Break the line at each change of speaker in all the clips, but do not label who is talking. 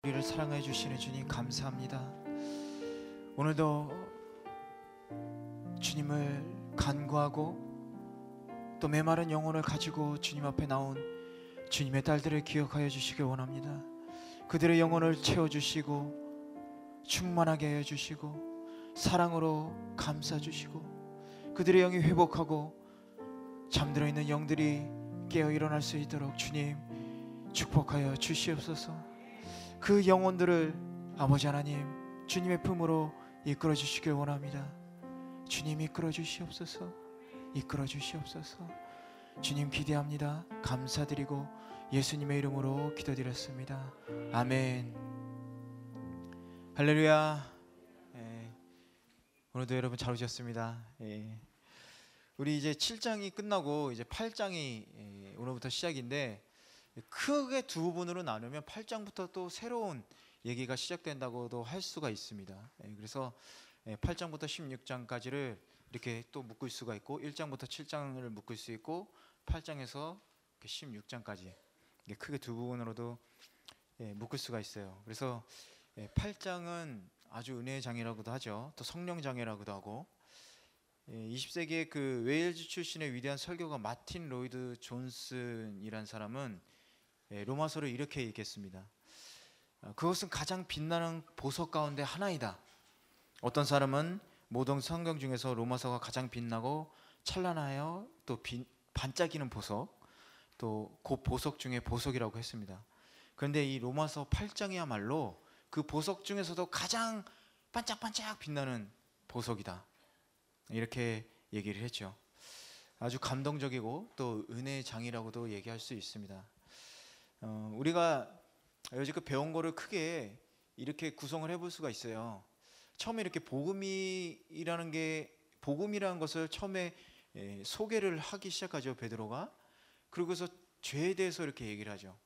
우리를 사랑해 주시는 주님 감사합니다. 오늘도 주님을 간구하고 또 메마른 영혼을 가지고 주님 앞에 나온 주님의 딸들을 기억하여 주시길 원합니다. 그들의 영혼을 채워주시고 충만하게 하여 주시고 사랑으로 감싸주시고 그들의 영이 회복하고 잠들어 있는 영들이 깨어 일어날 수 있도록 주님 축복하여 주시옵소서. 그 영혼들을 아버지 하나님 주님의 품으로 이끌어 주시길 원합니다. 주님 이끌어 주시옵소서. 이끌어 주시옵소서. 주님 기대합니다. 감사드리고 예수님의 이름으로 기도드렸습니다. 아멘. 할렐루야. 오늘도 여러분 잘 오셨습니다. 우리 이제 7장이 끝나고 이제 8장이 오늘부터 시작인데, 크게 두 부분으로 나누면 8장부터 또 새로운 얘기가 시작된다고도 할 수가 있습니다. 그래서 8장부터 16장까지를 이렇게 또 묶을 수가 있고, 1장부터 7장을 묶을 수 있고, 8장에서 16장까지 크게 두 부분으로도 묶을 수가 있어요. 그래서 8장은 아주 은혜의 장이라고도 하죠. 또 성령 장이라고도 하고, 20세기의 그 웨일즈 출신의 위대한 설교가 마틴 로이드 존슨이란 사람은 로마서를 이렇게 얘기했습니다. 그것은 가장 빛나는 보석 가운데 하나이다. 어떤 사람은 모든 성경 중에서 로마서가 가장 빛나고 찬란하여 또 반짝이는 보석, 또 그 보석 중에 보석이라고 했습니다. 그런데 이 로마서 8장이야말로 그 보석 중에서도 가장 반짝반짝 빛나는 보석이다, 이렇게 얘기를 했죠. 아주 감동적이고 또 은혜의 장이라고도 얘기할 수 있습니다. 우리가 여지껏 배운 거를 크게 이렇게 구성을 해볼 수가 있어요. 처음에 이렇게 복음이라는 것을 처음에 소개를 하기 시작하죠, 베드로가. 그러고서 죄에 대해서 이렇게 얘기를 하죠.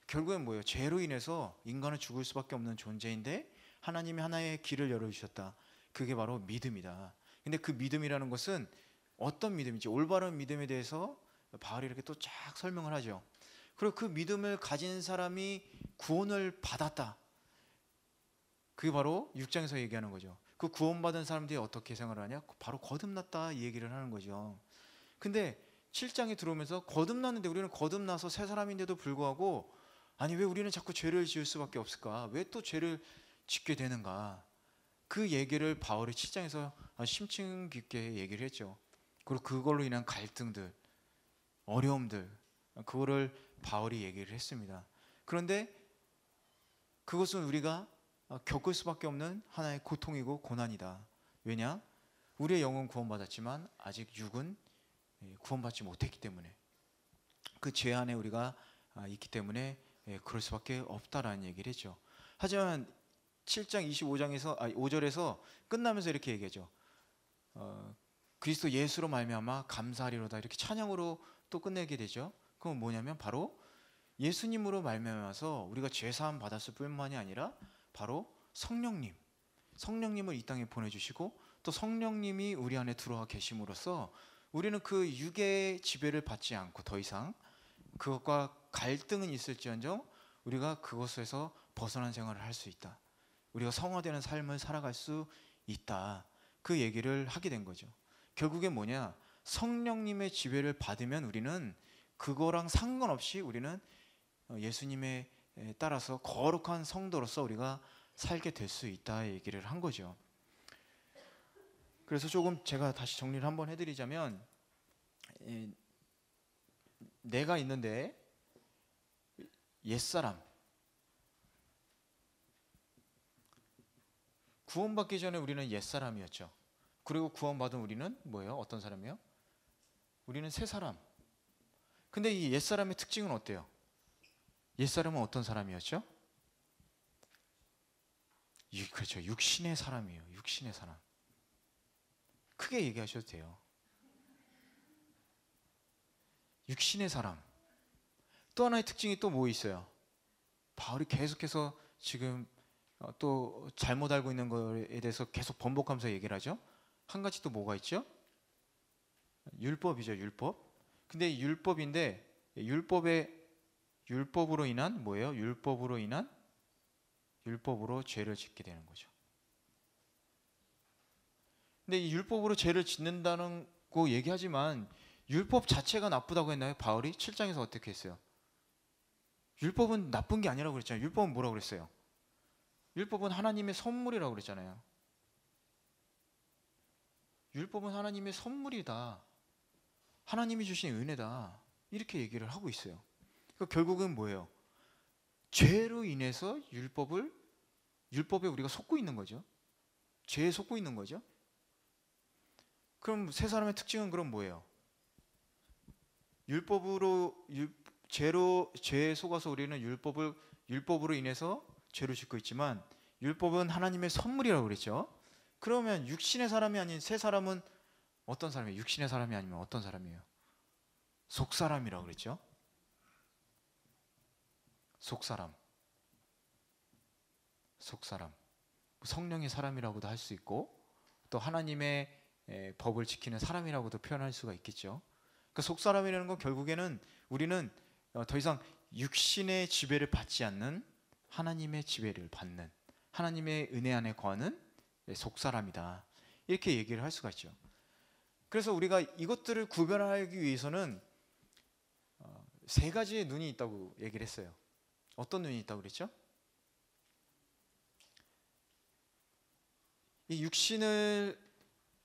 결국엔 뭐예요? 죄로 인해서 인간은 죽을 수밖에 없는 존재인데 하나님이 하나의 길을 열어주셨다. 그게 바로 믿음이다. 근데 그 믿음이라는 것은 어떤 믿음인지, 올바른 믿음에 대해서 바울이 이렇게 또 쫙 설명을 하죠. 그리고 그 믿음을 가진 사람이 구원을 받았다. 그게 바로 6장에서 얘기하는 거죠. 그 구원받은 사람들이 어떻게 생활하냐? 바로 거듭났다, 이 얘기를 하는 거죠. 근데 7장에 들어오면서 거듭났는데, 우리는 거듭나서 새 사람인데도 불구하고 아니 왜 우리는 자꾸 죄를 지을 수밖에 없을까? 왜 또 죄를 짓게 되는가? 그 얘기를 바울이 7장에서 심층 깊게 얘기를 했죠. 그리고 그걸로 인한 갈등들, 어려움들, 그거를 바울이 얘기를 했습니다. 그런데 그것은 우리가 겪을 수밖에 없는 하나의 고통이고 고난이다. 왜냐? 우리의 영은 구원받았지만 아직 육은 구원받지 못했기 때문에, 그 죄 안에 우리가 있기 때문에 그럴 수밖에 없다라는 얘기를 했죠. 하지만 7장 5절에서 끝나면서 이렇게 얘기하죠. 그리스도 예수로 말미암아 감사하리로다, 이렇게 찬양으로 또 끝내게 되죠. 그건 뭐냐면 바로 예수님으로 말미암아서 우리가 죄사함 받았을 뿐만이 아니라 바로 성령님을 이 땅에 보내주시고 또 성령님이 우리 안에 들어와 계심으로써 우리는 그 육의 지배를 받지 않고 더 이상 그것과 갈등은 있을지언정 우리가 그것에서 벗어난 생활을 할 수 있다. 우리가 성화되는 삶을 살아갈 수 있다. 그 얘기를 하게 된 거죠. 결국에 뭐냐? 성령님의 지배를 받으면 우리는 그거랑 상관없이 우리는 예수님에 따라서 거룩한 성도로서 우리가 살게 될 수 있다, 얘기를 한 거죠. 그래서 조금 제가 다시 정리를 한번 해드리자면, 내가 있는데 옛사람, 구원받기 전에 우리는 옛사람이었죠. 그리고 구원받은 우리는 뭐예요? 어떤 사람이에요? 우리는 새 사람. 근데 이 옛사람의 특징은 어때요? 옛사람은 어떤 사람이었죠? 그렇죠. 육신의 사람이에요. 육신의 사람. 크게 얘기하셔도 돼요. 육신의 사람. 또 하나의 특징이 또 뭐 있어요? 바울이 계속해서 지금 또 잘못 알고 있는 거에 대해서 계속 번복하면서 얘기를 하죠. 한 가지 또 뭐가 있죠? 율법이죠, 율법. 근데 율법인데 율법으로 인한 뭐예요? 율법으로 인한 율법으로 죄를 짓게 되는 거죠. 근데 이 율법으로 죄를 짓는다는 거 얘기하지만 율법 자체가 나쁘다고 했나요? 바울이 7장에서 어떻게 했어요? 율법은 나쁜 게 아니라고 그랬잖아요. 율법은 뭐라고 그랬어요? 율법은 하나님의 선물이라고 그랬잖아요. 율법은 하나님의 선물이다. 하나님이 주신 은혜다. 이렇게 얘기를 하고 있어요. 그러니까 결국은 뭐예요? 죄로 인해서 율법에 우리가 속고 있는 거죠. 죄에 속고 있는 거죠. 그럼 세 사람의 특징은 그럼 뭐예요? 죄에 속아서 우리는 율법으로 인해서 죄를 짓고 있지만 율법은 하나님의 선물이라고 그랬죠. 그러면 육신의 사람이 아닌 세 사람은 어떤 사람이에요? 육신의 사람이 아니면 어떤 사람이에요? 속사람이라고 그랬죠. 속사람. 성령의 사람이라고도 할 수 있고 또 하나님의 법을 지키는 사람이라고도 표현할 수가 있겠죠. 그 속사람이라는 건 결국에는 우리는 더 이상 육신의 지배를 받지 않는 하나님의 지배를 받는 하나님의 은혜 안에 거하는 속사람이다. 이렇게 얘기를 할 수가 있죠. 그래서 우리가 이것들을 구별하기 위해서는 세 가지의 눈이 있다고 얘기를 했어요. 어떤 눈이 있다고 그랬죠? 이 육신을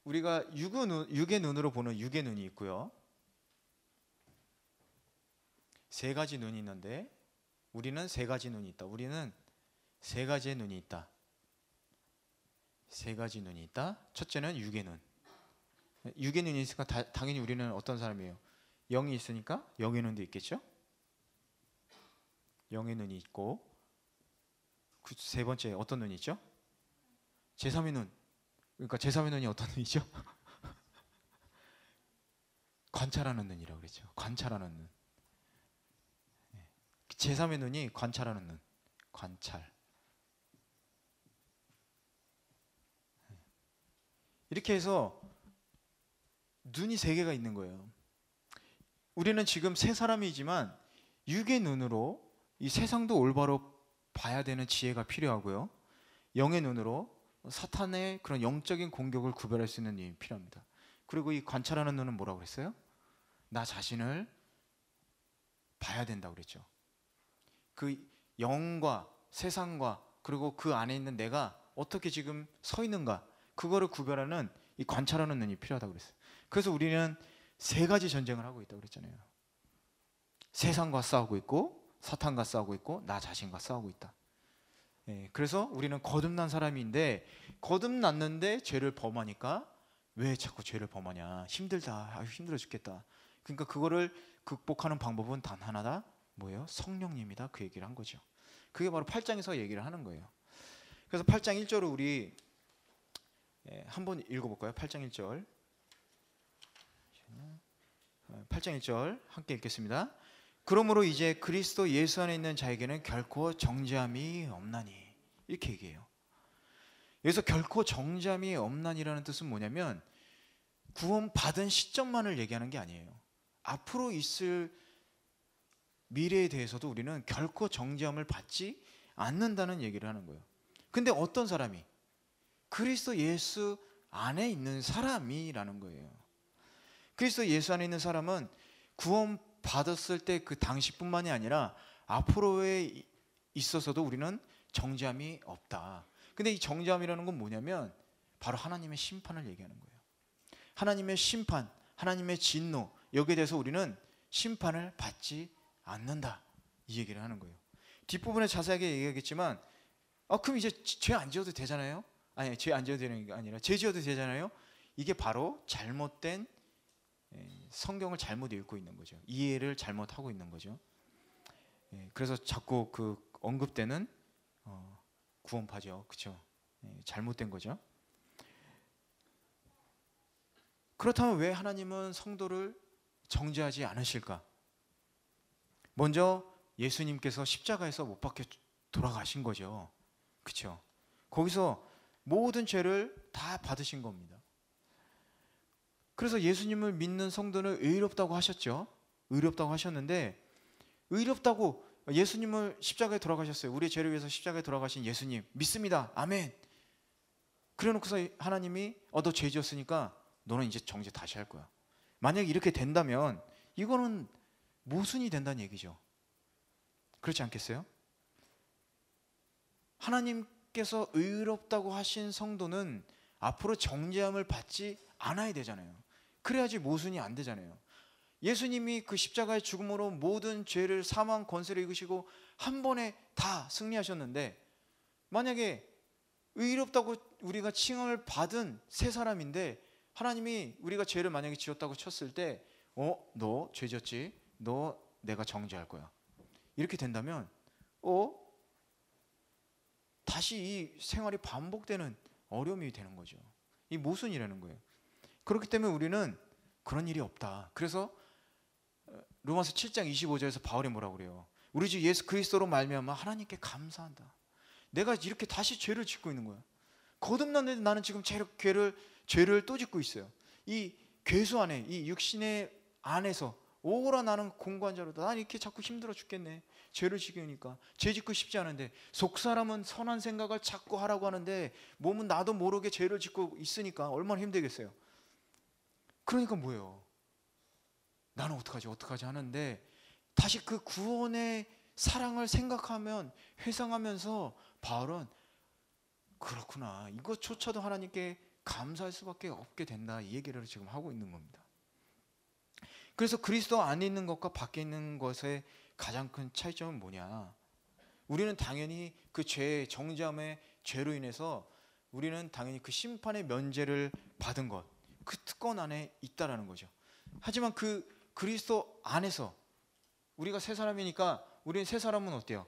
우리가 육의 눈으로 보는 육의 눈이 있고요. 세 가지 눈이 있는데 우리는 세 가지 눈이 있다. 우리는 세 가지의 눈이 있다. 세 가지 눈이 있다. 첫째는 육의 눈. 육의 눈이 있으니까 당연히 우리는 어떤 사람이에요? 영이 있으니까 영의 눈도 있겠죠? 영의 눈이 있고 그 세 번째 어떤 눈이 있죠? 제3의 눈. 그러니까 제3의 눈이 어떤 눈이죠? 관찰하는 눈이라고 그랬죠. 관찰하는 눈. 제3의 눈이 관찰하는 눈. 관찰. 이렇게 해서 눈이 세 개가 있는 거예요. 우리는 지금 세 사람이지만 육의 눈으로 이 세상도 올바로 봐야 되는 지혜가 필요하고요. 영의 눈으로 사탄의 그런 영적인 공격을 구별할 수 있는 힘이 필요합니다. 그리고 이 관찰하는 눈은 뭐라고 그랬어요? 나 자신을 봐야 된다고 그랬죠. 그 영과 세상과 그리고 그 안에 있는 내가 어떻게 지금 서 있는가 그거를 구별하는 이 관찰하는 눈이 필요하다고 그랬어요. 그래서 우리는 세 가지 전쟁을 하고 있다고 그랬잖아요. 세상과 싸우고 있고 사탄과 싸우고 있고 나 자신과 싸우고 있다. 그래서 우리는 거듭난 사람인데 거듭났는데 죄를 범하니까 왜 자꾸 죄를 범하냐, 힘들다, 힘들어 죽겠다. 그러니까 그거를 극복하는 방법은 단 하나다. 뭐예요? 성령님이다. 그 얘기를 한 거죠. 그게 바로 8장에서 얘기를 하는 거예요. 그래서 8장 1절을 우리 한번 읽어볼까요? 8장 1절 8장 1절 함께 읽겠습니다. 그러므로 이제 그리스도 예수 안에 있는 자에게는 결코 정죄함이 없나니, 이렇게 얘기해요. 여기서 결코 정죄함이 없나니라는 뜻은 뭐냐면 구원받은 시점만을 얘기하는 게 아니에요. 앞으로 있을 미래에 대해서도 우리는 결코 정죄함을 받지 않는다는 얘기를 하는 거예요. 근데 어떤 사람이? 그리스도 예수 안에 있는 사람이라는 거예요. 그리스도 예수 안에 있는 사람은 구원받았을 때 그 당시뿐만이 아니라 앞으로에 있어서도 우리는 정죄함이 없다. 근데 이 정죄함이라는 건 뭐냐면 바로 하나님의 심판을 얘기하는 거예요. 하나님의 심판, 하나님의 진노, 여기에 대해서 우리는 심판을 받지 않는다, 이 얘기를 하는 거예요. 뒷부분에 자세하게 얘기하겠지만 그럼 이제 죄 안 지어도 되잖아요? 아니, 죄 안 지어도 되는 게 아니라 죄 지어도 되잖아요? 이게 바로 잘못된 성경을 잘못 읽고 있는 거죠. 이해를 잘못하고 있는 거죠. 그래서 자꾸 그 언급되는 구원파죠. 그렇죠? 잘못된 거죠. 그렇다면 왜 하나님은 성도를 정죄하지 않으실까? 먼저 예수님께서 십자가에서 못 박혀 돌아가신 거죠. 그렇죠? 거기서 모든 죄를 다 받으신 겁니다. 그래서 예수님을 믿는 성도는 의롭다고 하셨죠. 의롭다고 하셨는데 의롭다고 예수님을 십자가에 돌아가셨어요. 우리의 죄를 위해서 십자가에 돌아가신 예수님 믿습니다. 아멘. 그래놓고서 하나님이 너 죄 지었으니까 너는 이제 정죄 다시 할 거야. 만약에 이렇게 된다면 이거는 모순이 된다는 얘기죠. 그렇지 않겠어요? 하나님께서 의롭다고 하신 성도는 앞으로 정죄함을 받지 않아야 되잖아요. 그래야지 모순이 안 되잖아요. 예수님이 그 십자가의 죽음으로 모든 죄를, 사망 권세를 이기시고 한 번에 다 승리하셨는데, 만약에 의롭다고 우리가 칭함을 받은 세 사람인데 하나님이 우리가 죄를 만약에 지었다고 쳤을 때 너 죄 지었지? 너 내가 정죄할 거야. 이렇게 된다면 다시 이 생활이 반복되는 어려움이 되는 거죠. 이 모순이라는 거예요. 그렇기 때문에 우리는 그런 일이 없다. 그래서 로마서 7장 25절에서 바울이 뭐라고 그래요? 우리 주 예수 그리스도로 말미암아 하나님께 감사한다. 내가 이렇게 다시 죄를 짓고 있는 거야. 거듭났는데 나는 지금 죄를 또 짓고 있어요. 이 괴수 안에, 이 육신의 안에서 오라 나는 공고한 자로다. 난 이렇게 자꾸 힘들어 죽겠네. 죄를 지으니까. 죄 짓고 싶지 않은데, 속사람은 선한 생각을 자꾸 하라고 하는데 몸은 나도 모르게 죄를 짓고 있으니까 얼마나 힘들겠어요. 그러니까 뭐예요? 나는 어떡하지 하는데, 다시 그 구원의 사랑을 생각하면, 회상하면서 바울은 그렇구나, 이것조차도 하나님께 감사할 수밖에 없게 된다, 이 얘기를 지금 하고 있는 겁니다. 그래서 그리스도 안에 있는 것과 밖에 있는 것의 가장 큰 차이점은 뭐냐? 우리는 당연히 그 정죄함의 죄로 인해서 우리는 당연히 그 심판의 면죄를 받은 것, 그 특권 안에 있다라는 거죠. 하지만 그 그리스도 안에서 우리가 새 사람이니까, 우리는 새 사람은 어때요?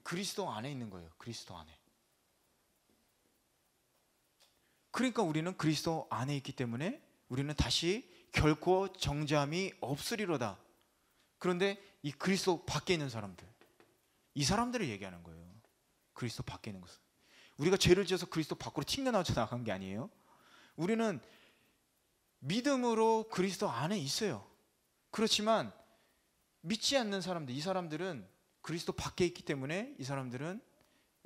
그리스도 안에 있는 거예요. 그리스도 안에. 그러니까 우리는 그리스도 안에 있기 때문에 우리는 다시 결코 정죄함이 없으리로다. 그런데 이 그리스도 밖에 있는 사람들, 이 사람들을 얘기하는 거예요. 그리스도 밖에 있는 것은, 우리가 죄를 지어서 그리스도 밖으로 튕겨나져 나간 게 아니에요. 우리는 믿음으로 그리스도 안에 있어요. 그렇지만 믿지 않는 사람들, 이 사람들은 그리스도 밖에 있기 때문에 이 사람들은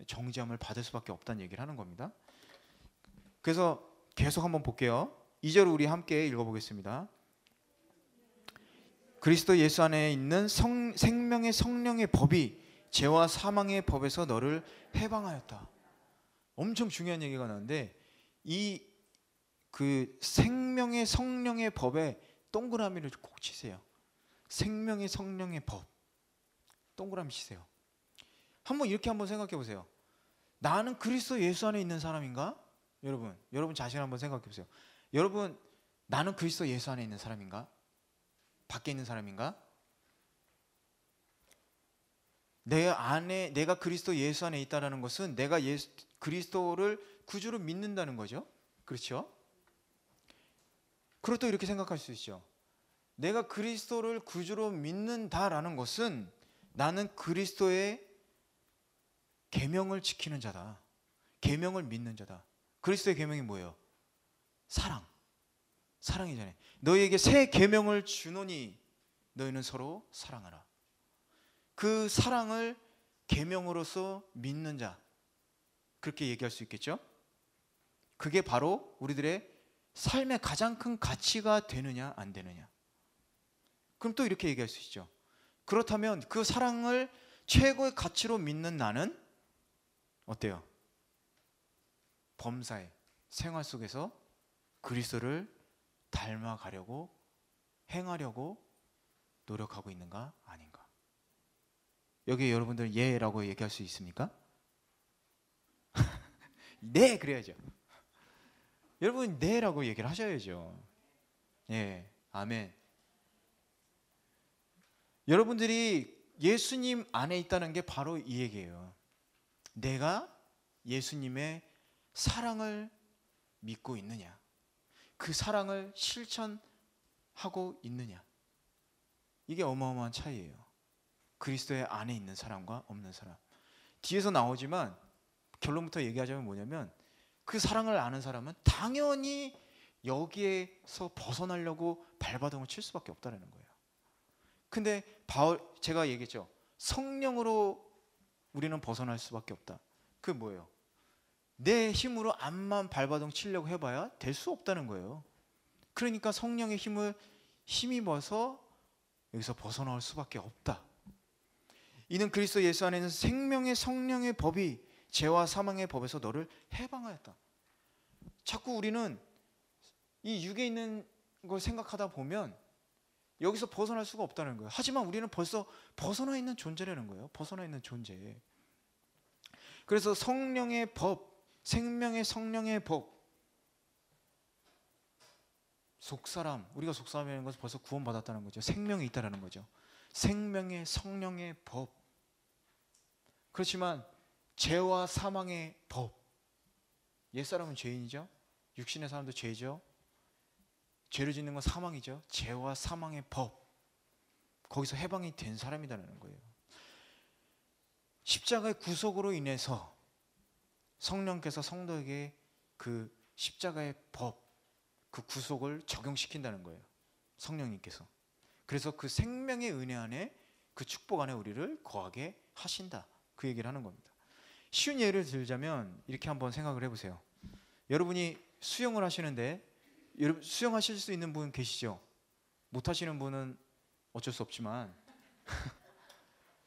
정죄함을 받을 수밖에 없다는 얘기를 하는 겁니다. 그래서 계속 한번 볼게요. 2절 우리 함께 읽어보겠습니다. 그리스도 예수 안에 있는 생명의 성령의 법이 죄와 사망의 법에서 너를 해방하였다. 엄청 중요한 얘기가 나오는데, 그 생명의 성령의 법에 동그라미를 꼭 치세요. 생명의 성령의 법, 동그라미 치세요. 이렇게 한번 생각해 보세요. 나는 그리스도 예수 안에 있는 사람인가? 여러분 자신 한번 생각해 보세요. 여러분, 나는 그리스도 예수 안에 있는 사람인가? 밖에 있는 사람인가? 내가 그리스도 예수 안에 있다는 것은 내가 그리스도를 구주로 믿는다는 거죠. 그렇죠? 그리고 또 이렇게 생각할 수 있죠. 내가 그리스도를 구주로 믿는다라는 것은 나는 그리스도의 계명을 지키는 자다. 계명을 믿는 자다. 그리스도의 계명이 뭐예요? 사랑이잖아요. 너희에게 새 계명을 주노니 너희는 서로 사랑하라. 그 사랑을 계명으로서 믿는 자, 그렇게 얘기할 수 있겠죠? 그게 바로 우리들의 삶의 가장 큰 가치가 되느냐 안 되느냐. 그럼 또 이렇게 얘기할 수 있죠. 그렇다면 그 사랑을 최고의 가치로 믿는 나는 어때요? 범사의 생활 속에서 그리스도를 닮아가려고, 행하려고 노력하고 있는가 아닌가. 여기 여러분들 예라고 얘기할 수 있습니까? 네, 그래야죠. 여러분 네라고 얘기를 하셔야죠. 예, 아멘. 여러분들이 예수님 안에 있다는 게 바로 이 얘기예요. 내가 예수님의 사랑을 믿고 있느냐, 그 사랑을 실천하고 있느냐, 이게 어마어마한 차이예요. 그리스도의 안에 있는 사람과 없는 사람. 뒤에서 나오지만 결론부터 얘기하자면 뭐냐면, 그 사랑을 아는 사람은 당연히 여기에서 벗어나려고 발버둥을 칠 수밖에 없다는 거예요. 근데 제가 얘기했죠. 성령으로 우리는 벗어날 수밖에 없다. 그게 뭐예요? 내 힘으로 앞만 발바닥 치려고 해봐야 될 수 없다는 거예요. 그러니까 성령의 힘을 힘입어서 여기서 벗어나올 수밖에 없다. 이는 그리스도 예수 안에는 생명의 성령의 법이 죄와 사망의 법에서 너를 해방하였다. 자꾸 우리는 이 육에 있는 걸 생각하다 보면 여기서 벗어날 수가 없다는 거예요. 하지만 우리는 벌써 벗어나 있는 존재라는 거예요. 벗어나 있는 존재. 그래서 성령의 법, 생명의 성령의 법, 속사람, 우리가 속사람이라는 것은 벌써 구원받았다는 거죠. 생명이 있다는 거죠. 생명의 성령의 법. 그렇지만 죄와 사망의 법. 옛사람은 죄인이죠. 육신의 사람도 죄죠. 죄를 짓는 건 사망이죠. 죄와 사망의 법. 거기서 해방이 된 사람이라는 거예요. 십자가의 구속으로 인해서 성령께서 성도에게 그 십자가의 법, 그 구속을 적용시킨다는 거예요. 성령님께서. 그래서 그 생명의 은혜 안에, 그 축복 안에 우리를 거하게 하신다. 그 얘기를 하는 겁니다. 쉬운 예를 들자면 이렇게 한번 생각을 해보세요. 여러분이 수영을 하시는데, 여러분 수영하실 수 있는 분 계시죠? 못하시는 분은 어쩔 수 없지만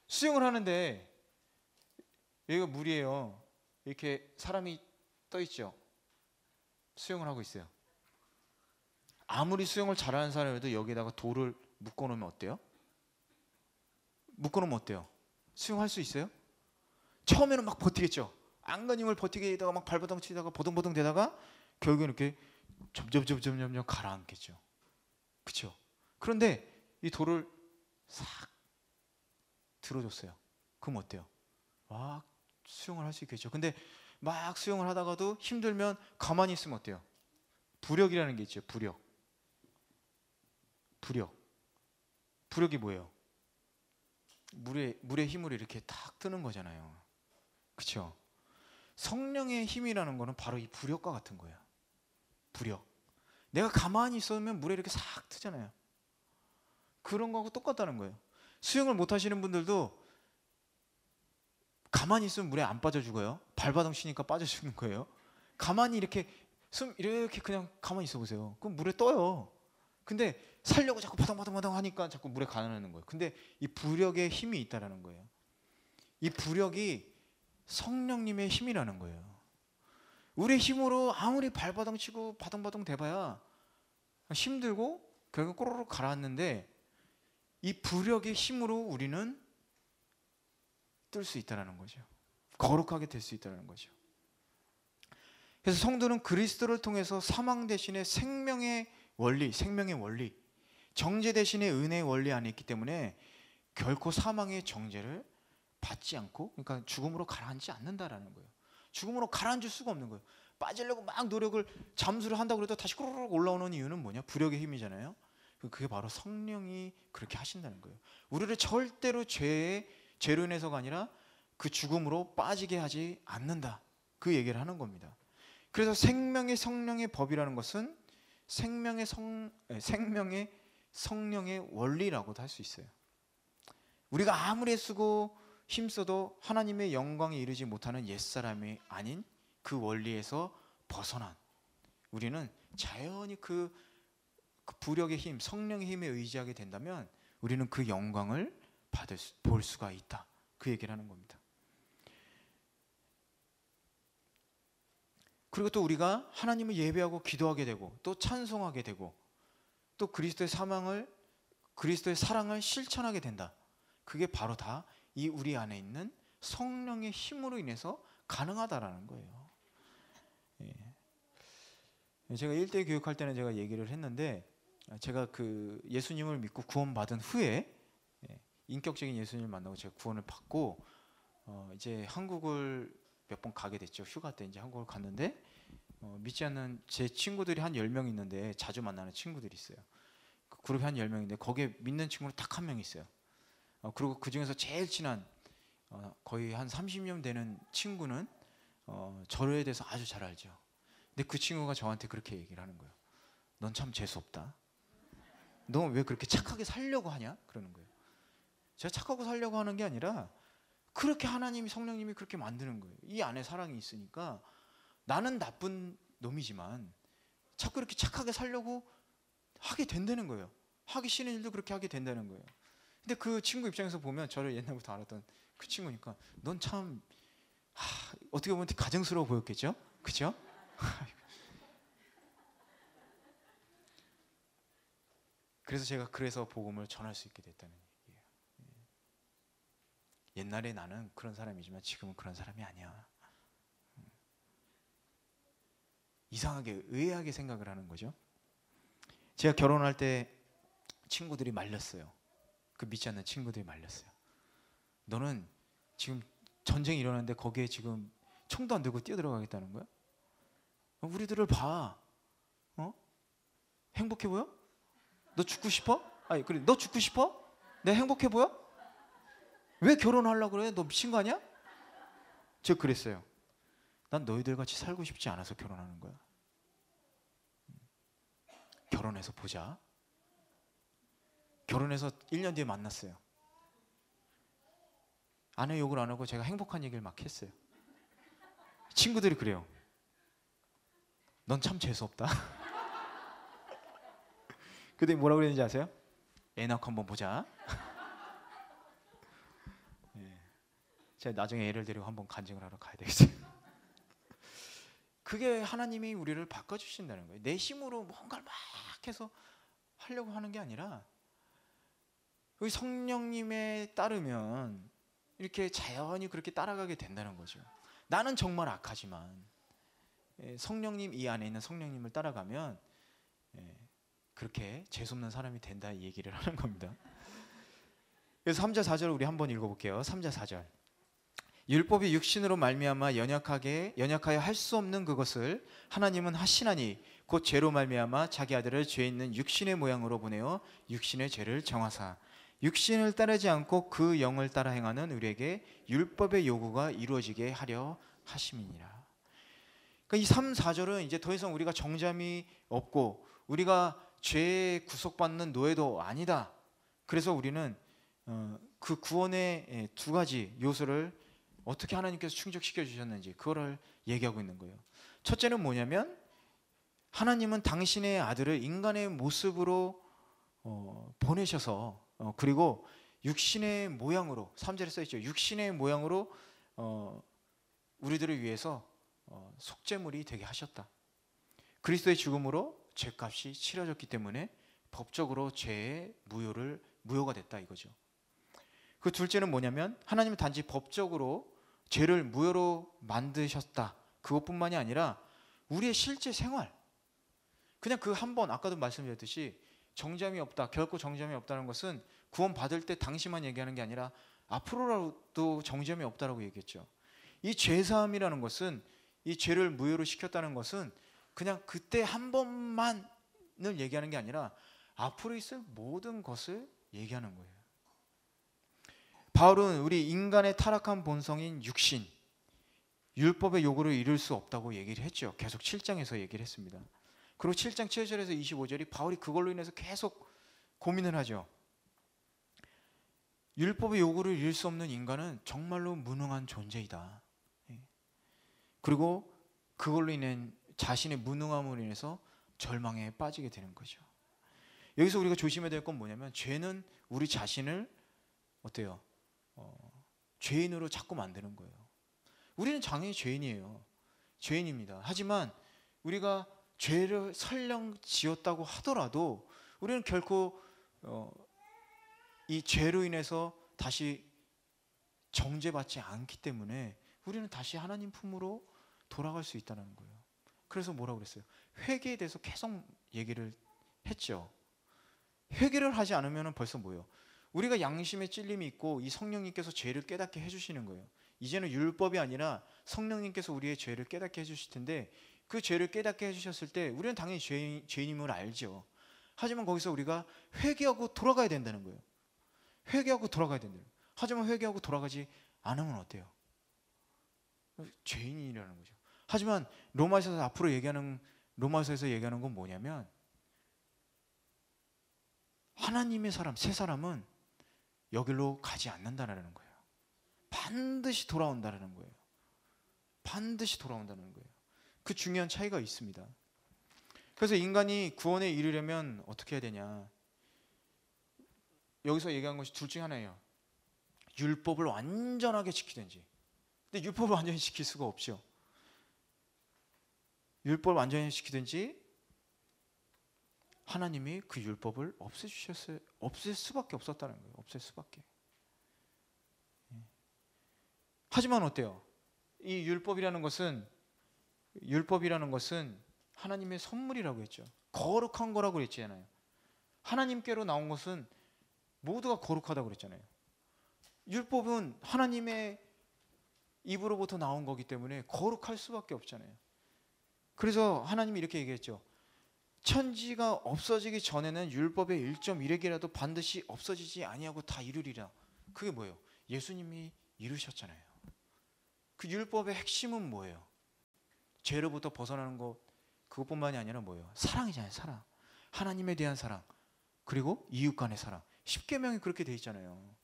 수영을 하는데 여기가 물이에요. 이렇게 사람이 떠 있죠. 수영을 하고 있어요. 아무리 수영을 잘하는 사람이라도 여기에다가 돌을 묶어놓으면 어때요? 묶어놓으면 어때요? 수영할 수 있어요? 처음에는 막 버티겠죠. 안간힘을 버티게 막 발버둥 치다가 버둥버둥 되다가 결국엔 이렇게 점점 가라앉겠죠. 그렇죠? 그런데 이 돌을 싹 들어줬어요. 그럼 어때요? 막 수영을 할 수 있겠죠. 근데 막 수영을 하다가도 힘들면 가만히 있으면 어때요? 부력이라는 게 있죠. 부력이 뭐예요? 물의 힘으로 이렇게 탁 뜨는 거잖아요. 그렇죠? 성령의 힘이라는 거는 바로 이 부력과 같은 거예요. 부력. 내가 가만히 있으면 물에 이렇게 싹 트잖아요. 그런 거하고 똑같다는 거예요. 수영을 못 하시는 분들도 가만히 있으면 물에 안 빠져 죽어요. 발바닥 치니까 빠져 죽는 거예요. 가만히 이렇게 이렇게 그냥 가만히 있어 보세요. 그럼 물에 떠요. 근데 살려고 자꾸 바닥바닥 하니까 자꾸 물에 가라앉는 거예요. 근데 이 부력의 힘이 있다라는 거예요. 이 부력이 성령님의 힘이라는 거예요. 우리의 힘으로 아무리 발바닥 치고 바둥바둥 대봐야 힘들고 결국 꼬르륵 가라앉는데, 이 부력의 힘으로 우리는 뜰 수 있다는 거죠. 거룩하게 될 수 있다는 거죠. 그래서 성도는 그리스도를 통해서 사망 대신에 생명의 원리, 정죄 대신에 은혜의 원리 안에 있기 때문에 결코 사망의 정죄를 받지 않고, 그러니까 죽음으로 가라앉지 않는다라는 거예요. 죽음으로 가라앉을 수가 없는 거예요. 빠지려고 막 노력을, 잠수를 한다고 해도 다시 꾸르륵 올라오는 이유는 뭐냐? 부력의 힘이잖아요. 그게 바로 성령이 그렇게 하신다는 거예요. 우리를 절대로 죄로 인해서가 아니라 그 죽음으로 빠지게 하지 않는다. 그 얘기를 하는 겁니다. 그래서 생명의 성령의 법이라는 것은 생명의 성령의 원리라고도 할 수 있어요. 우리가 아무리 애쓰고 힘써도 하나님의 영광에 이르지 못하는 옛사람이 아닌 그 원리에서 벗어난 우리는 자연히 그 부력의 힘, 성령의 힘에 의지하게 된다면 우리는 그 영광을 볼 수가 있다. 그 얘기를 하는 겁니다. 그리고 또 우리가 하나님을 예배하고 기도하게 되고 또 찬송하게 되고 또 그리스도의 사랑을 실천하게 된다. 그게 바로 다 이 우리 안에 있는 성령의 힘으로 인해서 가능하다라는 거예요. 예. 제가 1대 교육할 때는 제가 얘기를 했는데, 제가 그 예수님을 믿고 구원받은 후에 인격적인 예수님을 만나고 제가 구원을 받고 이제 한국을 몇 번 가게 됐죠. 휴가 때 이제 한국을 갔는데 믿지 않는 제 친구들이 한 10명 있는데, 자주 만나는 친구들이 있어요. 그 그룹이 한 10명인데 거기에 믿는 친구는 딱 한 명 있어요. 그리고 그 중에서 제일 친한 거의 한 30년 되는 친구는 저에 대해서 아주 잘 알죠. 근데 그 친구가 저한테 그렇게 얘기를 하는 거예요. 넌 참 재수없다. 너 왜 그렇게 착하게 살려고 하냐? 그러는 거예요. 제가 착하고 살려고 하는 게 아니라 그렇게 하나님이, 성령님이 그렇게 만드는 거예요. 이 안에 사랑이 있으니까 나는 나쁜 놈이지만 자꾸 이렇게 착하게 살려고 하게 된다는 거예요. 하기 싫은 일도 그렇게 하게 된다는 거예요. 근데 그 친구 입장에서 보면, 저를 옛날부터 알았던 그 친구니까 넌 참 어떻게 보면 가증스러워 보였겠죠? 그죠? 그래서 제가 복음을 전할 수 있게 됐다는 얘기예요. 옛날에 나는 그런 사람이지만 지금은 그런 사람이 아니야. 이상하게, 의아하게 생각을 하는 거죠. 제가 결혼할 때 친구들이 말렸어요. 그 믿지 않는 친구들이 말렸어요. 너는 지금 전쟁이 일어났는데 거기에 지금 총도 안 들고 뛰어들어가겠다는 거야? 우리들을 봐. 행복해 보여? 너 죽고 싶어? 아니, 그래, 너 죽고 싶어? 내 행복해 보여? 왜 결혼하려고 그래? 너 미친 거 아니야? 제가 그랬어요. 난 너희들 같이 살고 싶지 않아서 결혼하는 거야. 결혼해서 보자. 결혼해서 1년 뒤에 만났어요. 아내 욕을 안 하고 제가 행복한 얘기를 막 했어요. 친구들이 그래요. 넌 참 재수없다. 그때 뭐라고 그랬는지 아세요? 애 낳고 한번 보자. 제가 나중에 애를 데리고 한번 간증을 하러 가야 되겠어요. 그게 하나님이 우리를 바꿔주신다는 거예요. 내 힘으로 뭔가를 막 해서 하려고 하는 게 아니라 그 성령님에 따르면 이렇게 자연히 그렇게 따라가게 된다는 거죠. 나는 정말 악하지만 성령님, 이 안에 있는 성령님을 따라가면 그렇게 재수없는 사람이 된다, 이 얘기를 하는 겁니다. 그래서 3절 4절 우리 한번 읽어볼게요. 3절 4절. 율법이 육신으로 말미암아 연약하여 할 수 없는 그것을 하나님은 하시나니 곧 죄로 말미암아 자기 아들을 죄 있는 육신의 모양으로 보내어 육신의 죄를 정하사 육신을 따르지 않고 그 영을 따라 행하는 우리에게 율법의 요구가 이루어지게 하려 하심이니라. 그러니까 이 3, 4절은 이제 더 이상 우리가 정잠이 없고 우리가 죄에 구속받는 노예도 아니다. 그래서 우리는 그 구원의 두 가지 요소를 어떻게 하나님께서 충족시켜 주셨는지 그거를 얘기하고 있는 거예요. 첫째는 뭐냐면 하나님은 당신의 아들을 인간의 모습으로 보내셔서 그리고 육신의 모양으로, 3절에 써있죠. 육신의 모양으로 우리들을 위해서 속죄물이 되게 하셨다. 그리스도의 죽음으로 죄값이 치러졌기 때문에 법적으로 죄의 무효가 됐다, 이거죠. 그 둘째는 뭐냐면 하나님은 단지 법적으로 죄를 무효로 만드셨다. 그것뿐만이 아니라 우리의 실제 생활, 그냥 그 한 번, 아까도 말씀드렸듯이 정죄함이 없다, 결코 정죄함이 없다는 것은 구원 받을 때 당시만 얘기하는 게 아니라 앞으로라도 정죄함이 없다라고 얘기했죠. 이 죄사함이라는 것은, 이 죄를 무효로 시켰다는 것은 그냥 그때 한 번만을 얘기하는 게 아니라 앞으로 있을 모든 것을 얘기하는 거예요. 바울은 우리 인간의 타락한 본성인 육신, 율법의 요구를 이룰 수 없다고 얘기를 했죠. 계속 7장에서 얘기를 했습니다. 그리고 7장 7절에서 25절이 바울이 그걸로 인해서 계속 고민을 하죠. 율법의 요구를 이룰 수 없는 인간은 정말로 무능한 존재이다. 그리고 그걸로 인해 자신의 무능함으로 인해서 절망에 빠지게 되는 거죠. 여기서 우리가 조심해야 될 건 뭐냐면 죄는 우리 자신을 어때요? 죄인으로 자꾸 만드는 거예요. 우리는 당연히 죄인이에요. 죄인입니다. 하지만 우리가 죄를 설령 지었다고 하더라도 우리는 결코 이 죄로 인해서 다시 정죄받지 않기 때문에 우리는 다시 하나님 품으로 돌아갈 수 있다는 거예요. 그래서 뭐라고 그랬어요? 회개에 대해서 계속 얘기를 했죠. 회개를 하지 않으면 벌써 뭐예요? 우리가 양심의 찔림이 있고 이 성령님께서 죄를 깨닫게 해주시는 거예요. 이제는 율법이 아니라 성령님께서 우리의 죄를 깨닫게 해주실 텐데 그 죄를 깨닫게 해주셨을 때 우리는 당연히 죄인임을 알죠. 하지만 거기서 우리가 회개하고 돌아가야 된다는 거예요. 회개하고 돌아가야 된다는 거예요. 하지만 회개하고 돌아가지 않으면 어때요? 죄인이라는 거죠. 하지만 로마서에서 얘기하는 건 뭐냐면 하나님의 사람, 새 사람은 여기로 가지 않는다는 거예요. 반드시 돌아온다는 거예요. 반드시 돌아온다는 거예요. 그 중요한 차이가 있습니다. 그래서 인간이 구원에 이르려면 어떻게 해야 되냐? 여기서 얘기한 것이 둘 중에 하나예요. 율법을 완전하게 지키든지. 근데 율법을 완전히 지킬 수가 없죠. 율법을 완전히 지키든지 하나님이 그 율법을 없애주셨어요. 없앨 수밖에 없었다는 거예요. 없앨 수밖에. 하지만 어때요? 이 율법이라는 것은 하나님의 선물이라고 했죠. 거룩한 거라고 그랬잖아요. 하나님께로 나온 것은 모두가 거룩하다고 그랬잖아요. 율법은 하나님의 입으로부터 나온 거기 때문에 거룩할 수밖에 없잖아요. 그래서 하나님이 이렇게 얘기했죠. 천지가 없어지기 전에는 율법의 1.1획이라도 반드시 없어지지 아니하고 다 이루리라. 그게 뭐예요? 예수님이 이루셨잖아요. 그 율법의 핵심은 뭐예요? 죄로부터 벗어나는 것, 그것뿐만이 아니라 뭐예요? 사랑이잖아요. 사랑. 하나님에 대한 사랑, 그리고 이웃 간의 사랑. 십계명이 그렇게 돼 있잖아요.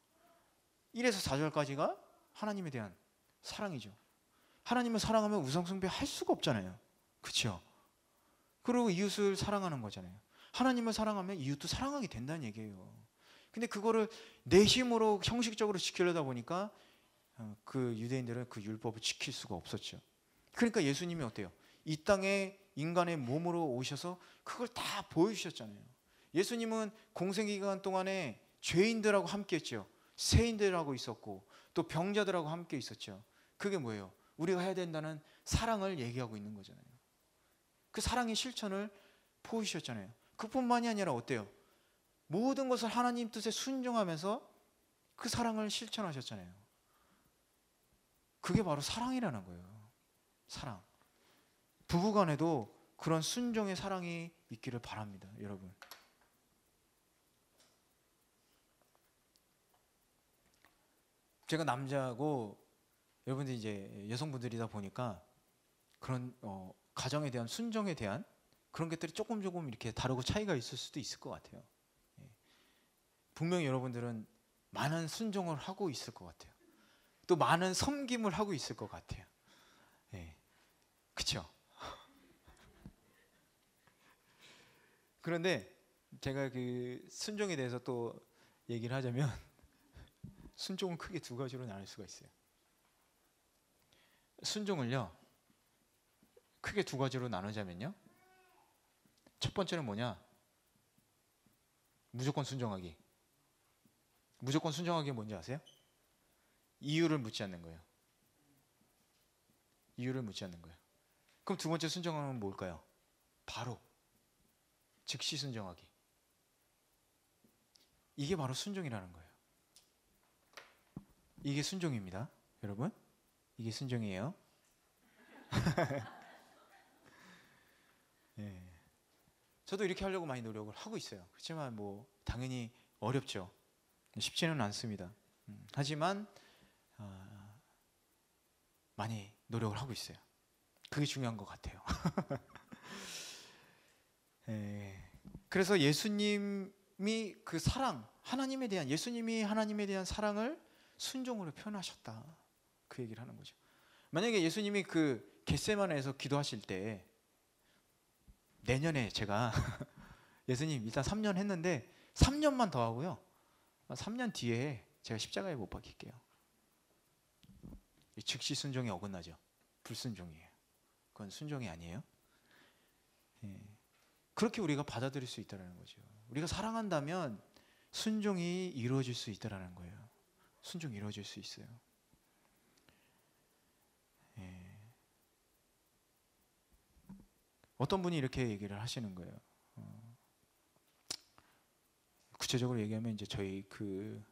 1에서 4절까지가 하나님에 대한 사랑이죠. 하나님을 사랑하면 우상숭배 할 수가 없잖아요. 그렇죠? 그리고 이웃을 사랑하는 거잖아요. 하나님을 사랑하면 이웃도 사랑하게 된다는 얘기예요. 근데 그거를 내 힘으로 형식적으로 지키려다 보니까 그 유대인들은 그 율법을 지킬 수가 없었죠. 그러니까 예수님이 어때요? 이 땅에 인간의 몸으로 오셔서 그걸 다 보여주셨잖아요. 예수님은 공생기간 동안에 죄인들하고 함께 했죠. 세인들하고 있었고 또 병자들하고 함께 있었죠. 그게 뭐예요? 우리가 해야 된다는 사랑을 얘기하고 있는 거잖아요. 그 사랑의 실천을 보여주셨잖아요. 그뿐만이 아니라 어때요? 모든 것을 하나님 뜻에 순종하면서 그 사랑을 실천하셨잖아요. 그게 바로 사랑이라는 거예요. 사랑. 부부간에도 그런 순종의 사랑이 있기를 바랍니다, 여러분. 제가 남자고 여러분들이 이제 여성분들이다 보니까 그런 가정에 대한 순종에 대한 그런 것들이 조금 이렇게 다르고 차이가 있을 수도 있을 것 같아요. 분명히 여러분들은 많은 순종을 하고 있을 것 같아요. 또 많은 섬김을 하고 있을 것 같아요. 그렇죠? 그런데 제가 그 순종에 대해서 또 얘기를 하자면 순종은 크게 두 가지로 나눌 수가 있어요. 순종을요 크게 두 가지로 나누자면요, 첫 번째는 뭐냐? 무조건 순종하기. 무조건 순종하기 뭔지 아세요? 이유를 묻지 않는 거예요. 이유를 묻지 않는 거예요. 그럼 두 번째 순종은 뭘까요? 바로 즉시 순종하기. 이게 바로 순종이라는 거예요. 이게 순종입니다, 여러분. 이게 순종이에요. 네. 저도 이렇게 하려고 많이 노력을 하고 있어요. 그렇지만 뭐 당연히 어렵죠. 쉽지는 않습니다. 하지만 많이 노력을 하고 있어요. 그게 중요한 것 같아요. 그래서 예수님이 그 사랑, 예수님이 하나님에 대한 사랑을 순종으로 표현하셨다. 그 얘기를 하는 거죠. 만약에 예수님이 그 겟세마네에서 기도하실 때, 내년에 제가 예수님 일단 3년 했는데 3년만 더 하고요, 3년 뒤에 제가 십자가에 못 박힐게요. 즉시 순종이 어긋나죠. 불순종이에요. 그건 순종이 아니에요. 그렇게 우리가 받아들일 수 있다는 거죠. 우리가 사랑한다면 순종이 이루어질 수 있다는 거예요. 순종이 이루어질 수 있어요. 어떤 분이 이렇게 얘기를 하시는 거예요. 구체적으로 얘기하면 이제 저희 그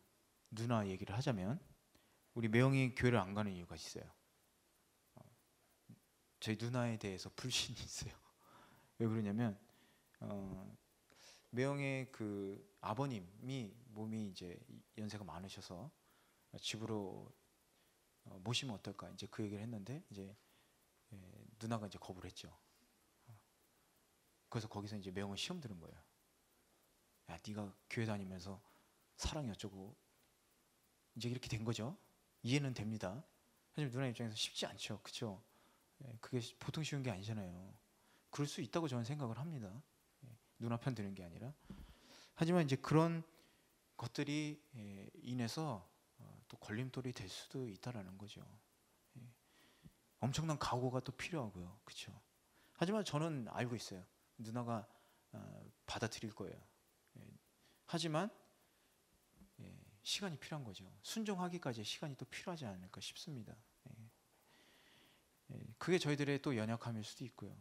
누나 얘기를 하자면, 우리 매형이 교회를 안 가는 이유가 있어요. 저희 누나에 대해서 불신이 있어요. 왜 그러냐면 매형의 그 아버님이 몸이 이제 연세가 많으셔서 집으로 모시면 어떨까, 이제 그 얘기를 했는데 이제 누나가 이제 거부를 했죠. 그래서 거기서 이제 매형을 시험 들은 거예요. 야, 네가 교회 다니면서 사랑이 어쩌고 이제 이렇게 된 거죠. 이해는 됩니다. 하지만 누나 입장에서 쉽지 않죠. 그렇죠? 그게 보통 쉬운 게 아니잖아요. 그럴 수 있다고 저는 생각을 합니다. 누나 편 드는 게 아니라. 하지만 이제 그런 것들이 인해서 또 걸림돌이 될 수도 있다라는 거죠. 엄청난 각오가 또 필요하고요. 그렇죠? 하지만 저는 알고 있어요. 누나가 받아들일 거예요. 하지만 시간이 필요한 거죠. 순종하기까지 시간이 또 필요하지 않을까 싶습니다. 그게 저희들의 또 연약함일 수도 있고요.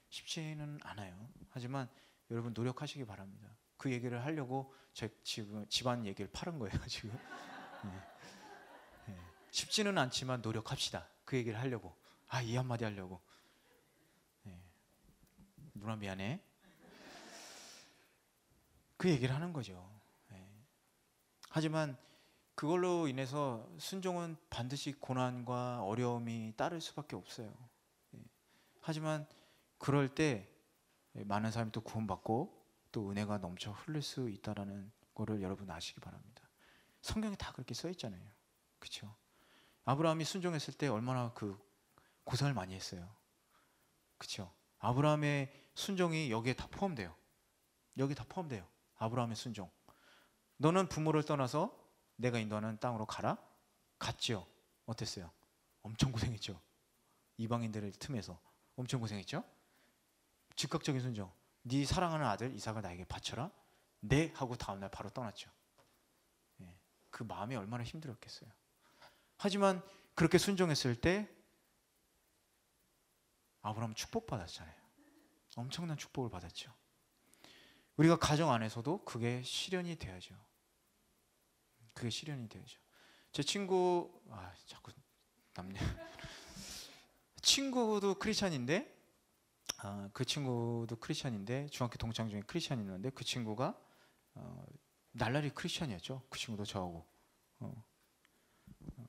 쉽지는 않아요. 하지만 여러분 노력하시기 바랍니다. 그 얘기를 하려고 제 지금 집안 얘기를 파는 거예요. 지금 쉽지는 않지만 노력합시다. 그 얘기를 하려고. 이 한마디 하려고. 누나 미안해. 그 얘기를 하는 거죠. 하지만 그걸로 인해서 순종은 반드시 고난과 어려움이 따를 수밖에 없어요. 하지만 그럴 때 많은 사람이 또 구원받고 또 은혜가 넘쳐 흐를 수 있다라는 거를 여러분 아시기 바랍니다. 성경에 다 그렇게 써 있잖아요. 그렇죠? 아브라함이 순종했을 때 얼마나 그 고생을 많이 했어요. 그렇죠? 아브라함의 순종이 여기에 다 포함돼요. 여기 다 포함돼요. 아브라함의 순종. 너는 부모를 떠나서 내가 인도하는 땅으로 가라? 갔죠. 어땠어요? 엄청 고생했죠. 이방인들을 틈에서 엄청 고생했죠. 즉각적인 순종. 네 사랑하는 아들 이삭을 나에게 바쳐라. 네 하고 다음날 바로 떠났죠. 그 마음이 얼마나 힘들었겠어요. 하지만 그렇게 순종했을 때 아브라함은 축복받았잖아요. 엄청난 축복을 받았죠. 우리가 가정 안에서도 그게 실현이 돼야죠. 그게 실현이 돼야죠. 제 친구 자꾸 남녀 친구도 크리스찬인데 그 친구도 크리스찬인데 중학교 동창 중에 크리스찬이 있는데 그 친구가 날라리 크리스찬이었죠. 그 친구도 저하고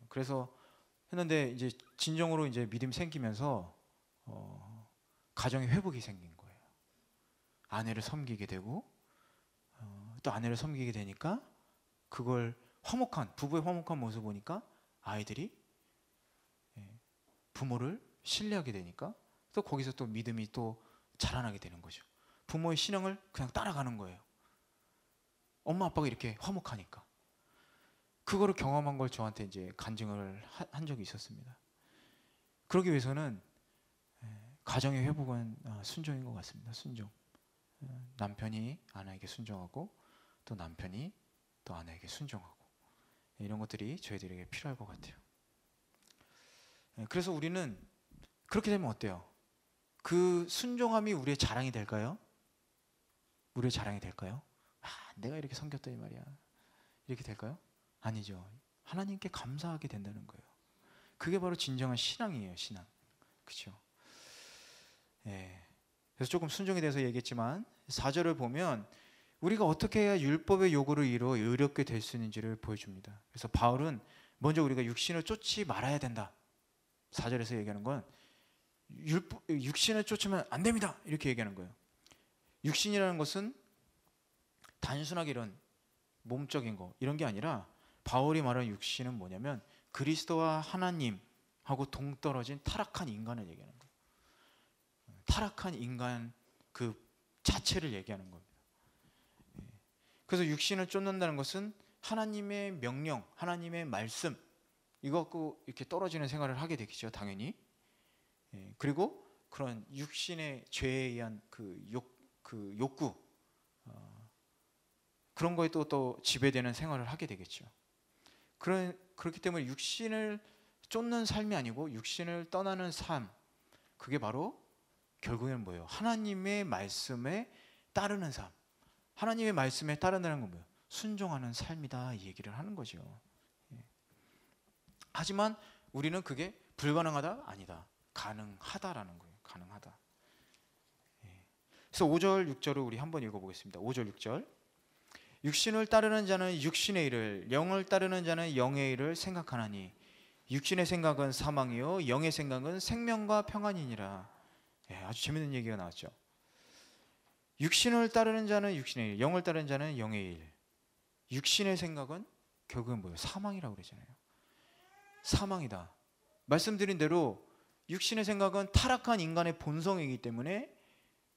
그래서 했는데 이제 진정으로 이제 믿음이 생기면서 가정에 회복이 생긴 거예요. 아내를 섬기게 되고 또 아내를 섬기게 되니까 그걸 부부의 화목한 모습을 보니까 아이들이 부모를 신뢰하게 되니까 또 거기서 또 믿음이 또 자라나게 되는 거죠. 부모의 신앙을 그냥 따라가는 거예요. 엄마 아빠가 이렇게 화목하니까. 그거를 경험한 걸 저한테 이제 간증을 한 적이 있었습니다. 그러기 위해서는 가정의 회복은 순종인 것 같습니다. 순종. 남편이 아내에게 순종하고 또 남편이 또 아내에게 순종하고 이런 것들이 저희들에게 필요할 것 같아요. 그래서 우리는 그렇게 되면 어때요? 그 순종함이 우리의 자랑이 될까요? 우리의 자랑이 될까요? 내가 이렇게 섬겼더니 말이야. 이렇게 될까요? 아니죠. 하나님께 감사하게 된다는 거예요. 그게 바로 진정한 신앙이에요. 신앙. 그렇죠? 그래서 조금 순종에 대해서 얘기했지만 4절을 보면 우리가 어떻게 해야 율법의 요구를 이루어 의롭게 될 수 있는지를 보여줍니다. 그래서 바울은 먼저 우리가 육신을 쫓지 말아야 된다. 4절에서 얘기하는 건 육신을 쫓으면 안 됩니다. 이렇게 얘기하는 거예요. 육신이라는 것은 단순하게 이런 몸적인 거 이런 게 아니라 바울이 말하는 육신은 뭐냐면 그리스도와 하나님하고 동떨어진 타락한 인간을 얘기하는 거예요. 타락한 인간 그 자체를 얘기하는 겁니다. 그래서 육신을 쫓는다는 것은 하나님의 명령, 하나님의 말씀 이거 갖고 이렇게 떨어지는 생활을 하게 되겠죠, 당연히. 그리고 그런 육신의 죄에 의한 그 욕구 그런 거에 또 지배되는 생활을 하게 되겠죠. 그렇기 때문에 육신을 쫓는 삶이 아니고 육신을 떠나는 삶 그게 바로 결국에는 뭐예요? 하나님의 말씀에 따르는 삶. 하나님의 말씀에 따른다는 건 뭐예요? 순종하는 삶이다 이 얘기를 하는 거죠. 하지만 우리는 그게 불가능하다? 아니다. 가능하다라는 거예요. 가능하다. 그래서 5절, 6절을 우리 한번 읽어보겠습니다. 5절, 6절. 육신을 따르는 자는 육신의 일을, 영을 따르는 자는 영의 일을 생각하나니 육신의 생각은 사망이요 영의 생각은 생명과 평안이니라. 아주 재밌는 얘기가 나왔죠. 육신을 따르는 자는 육신의 일, 영을 따르는 자는 영의 일. 육신의 생각은 결국은 뭐예요? 사망이라고 그러잖아요. 사망이다. 말씀드린 대로 육신의 생각은 타락한 인간의 본성이기 때문에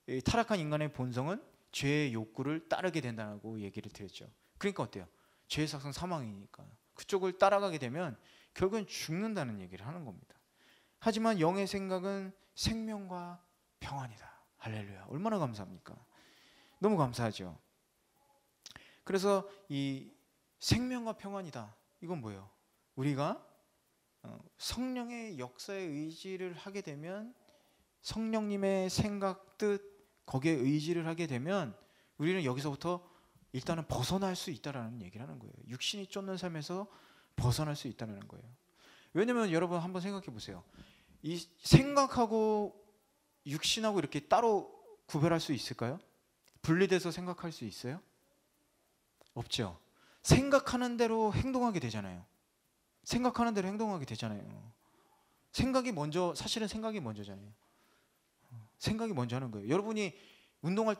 이 타락한 인간의 본성은 죄의 욕구를 따르게 된다고 얘기를 드렸죠. 그러니까 어때요? 죄의 삭은 사망이니까 그쪽을 따라가게 되면 결국은 죽는다는 얘기를 하는 겁니다. 하지만 영의 생각은 생명과 평안이다. 할렐루야. 얼마나 감사합니까? 너무 감사하죠. 그래서 이 생명과 평안이다. 이건 뭐예요? 우리가 성령의 역사에 의지를 하게 되면, 성령님의 생각, 뜻, 거기에 의지를 하게 되면 우리는 여기서부터 일단은 벗어날 수 있다라는 얘기를 하는 거예요. 육신이 쫓는 삶에서 벗어날 수 있다는 거예요. 왜냐면 여러분 한번 생각해 보세요. 이 생각하고 육신하고 이렇게 따로 구별할 수 있을까요? 분리돼서 생각할 수 있어요? 없죠. 생각하는 대로 행동하게 되잖아요. 생각하는 대로 행동하게 되잖아요. 생각이 먼저, 사실은 생각이 먼저잖아요. 생각이 먼저 하는 거예요. 여러분이 운동할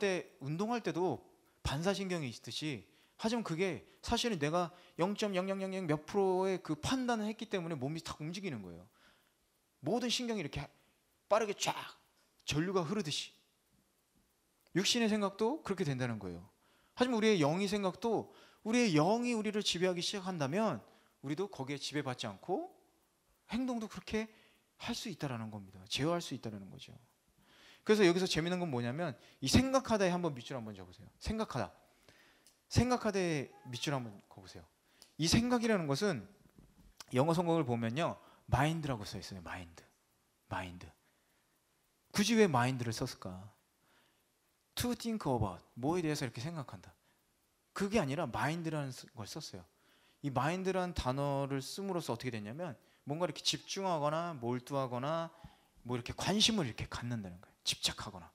때도 반사신경이 있듯이, 하지만 그게 사실은 내가 0.0000 몇 프로의 그 판단을 했기 때문에 몸이 탁 움직이는 거예요. 모든 신경이 이렇게 빠르게 쫙 전류가 흐르듯이 육신의 생각도 그렇게 된다는 거예요. 하지만 우리의 영의 생각도, 우리의 영이 우리를 지배하기 시작한다면 우리도 거기에 지배받지 않고 행동도 그렇게 할 수 있다라는 겁니다. 제어할 수 있다라는 거죠. 그래서 여기서 재밌는 건 뭐냐면 이 생각하다에 한번 밑줄 한번 적으세요. 생각하다에 밑줄 한번 그어보세요. 이 생각이라는 것은 영어 성경을 보면요, 마인드라고 써 있어요. 마인드. 굳이 왜 마인드를 썼을까? To think about, 뭐에 대해서 이렇게 생각한다. 그게 아니라 마인드라는 걸 썼어요. 이 마인드라는 단어를 씀으로써 어떻게 됐냐면 뭔가 이렇게 집중하거나 몰두하거나 뭐 이렇게 관심을 이렇게 갖는다는 거예요. 집착하거나.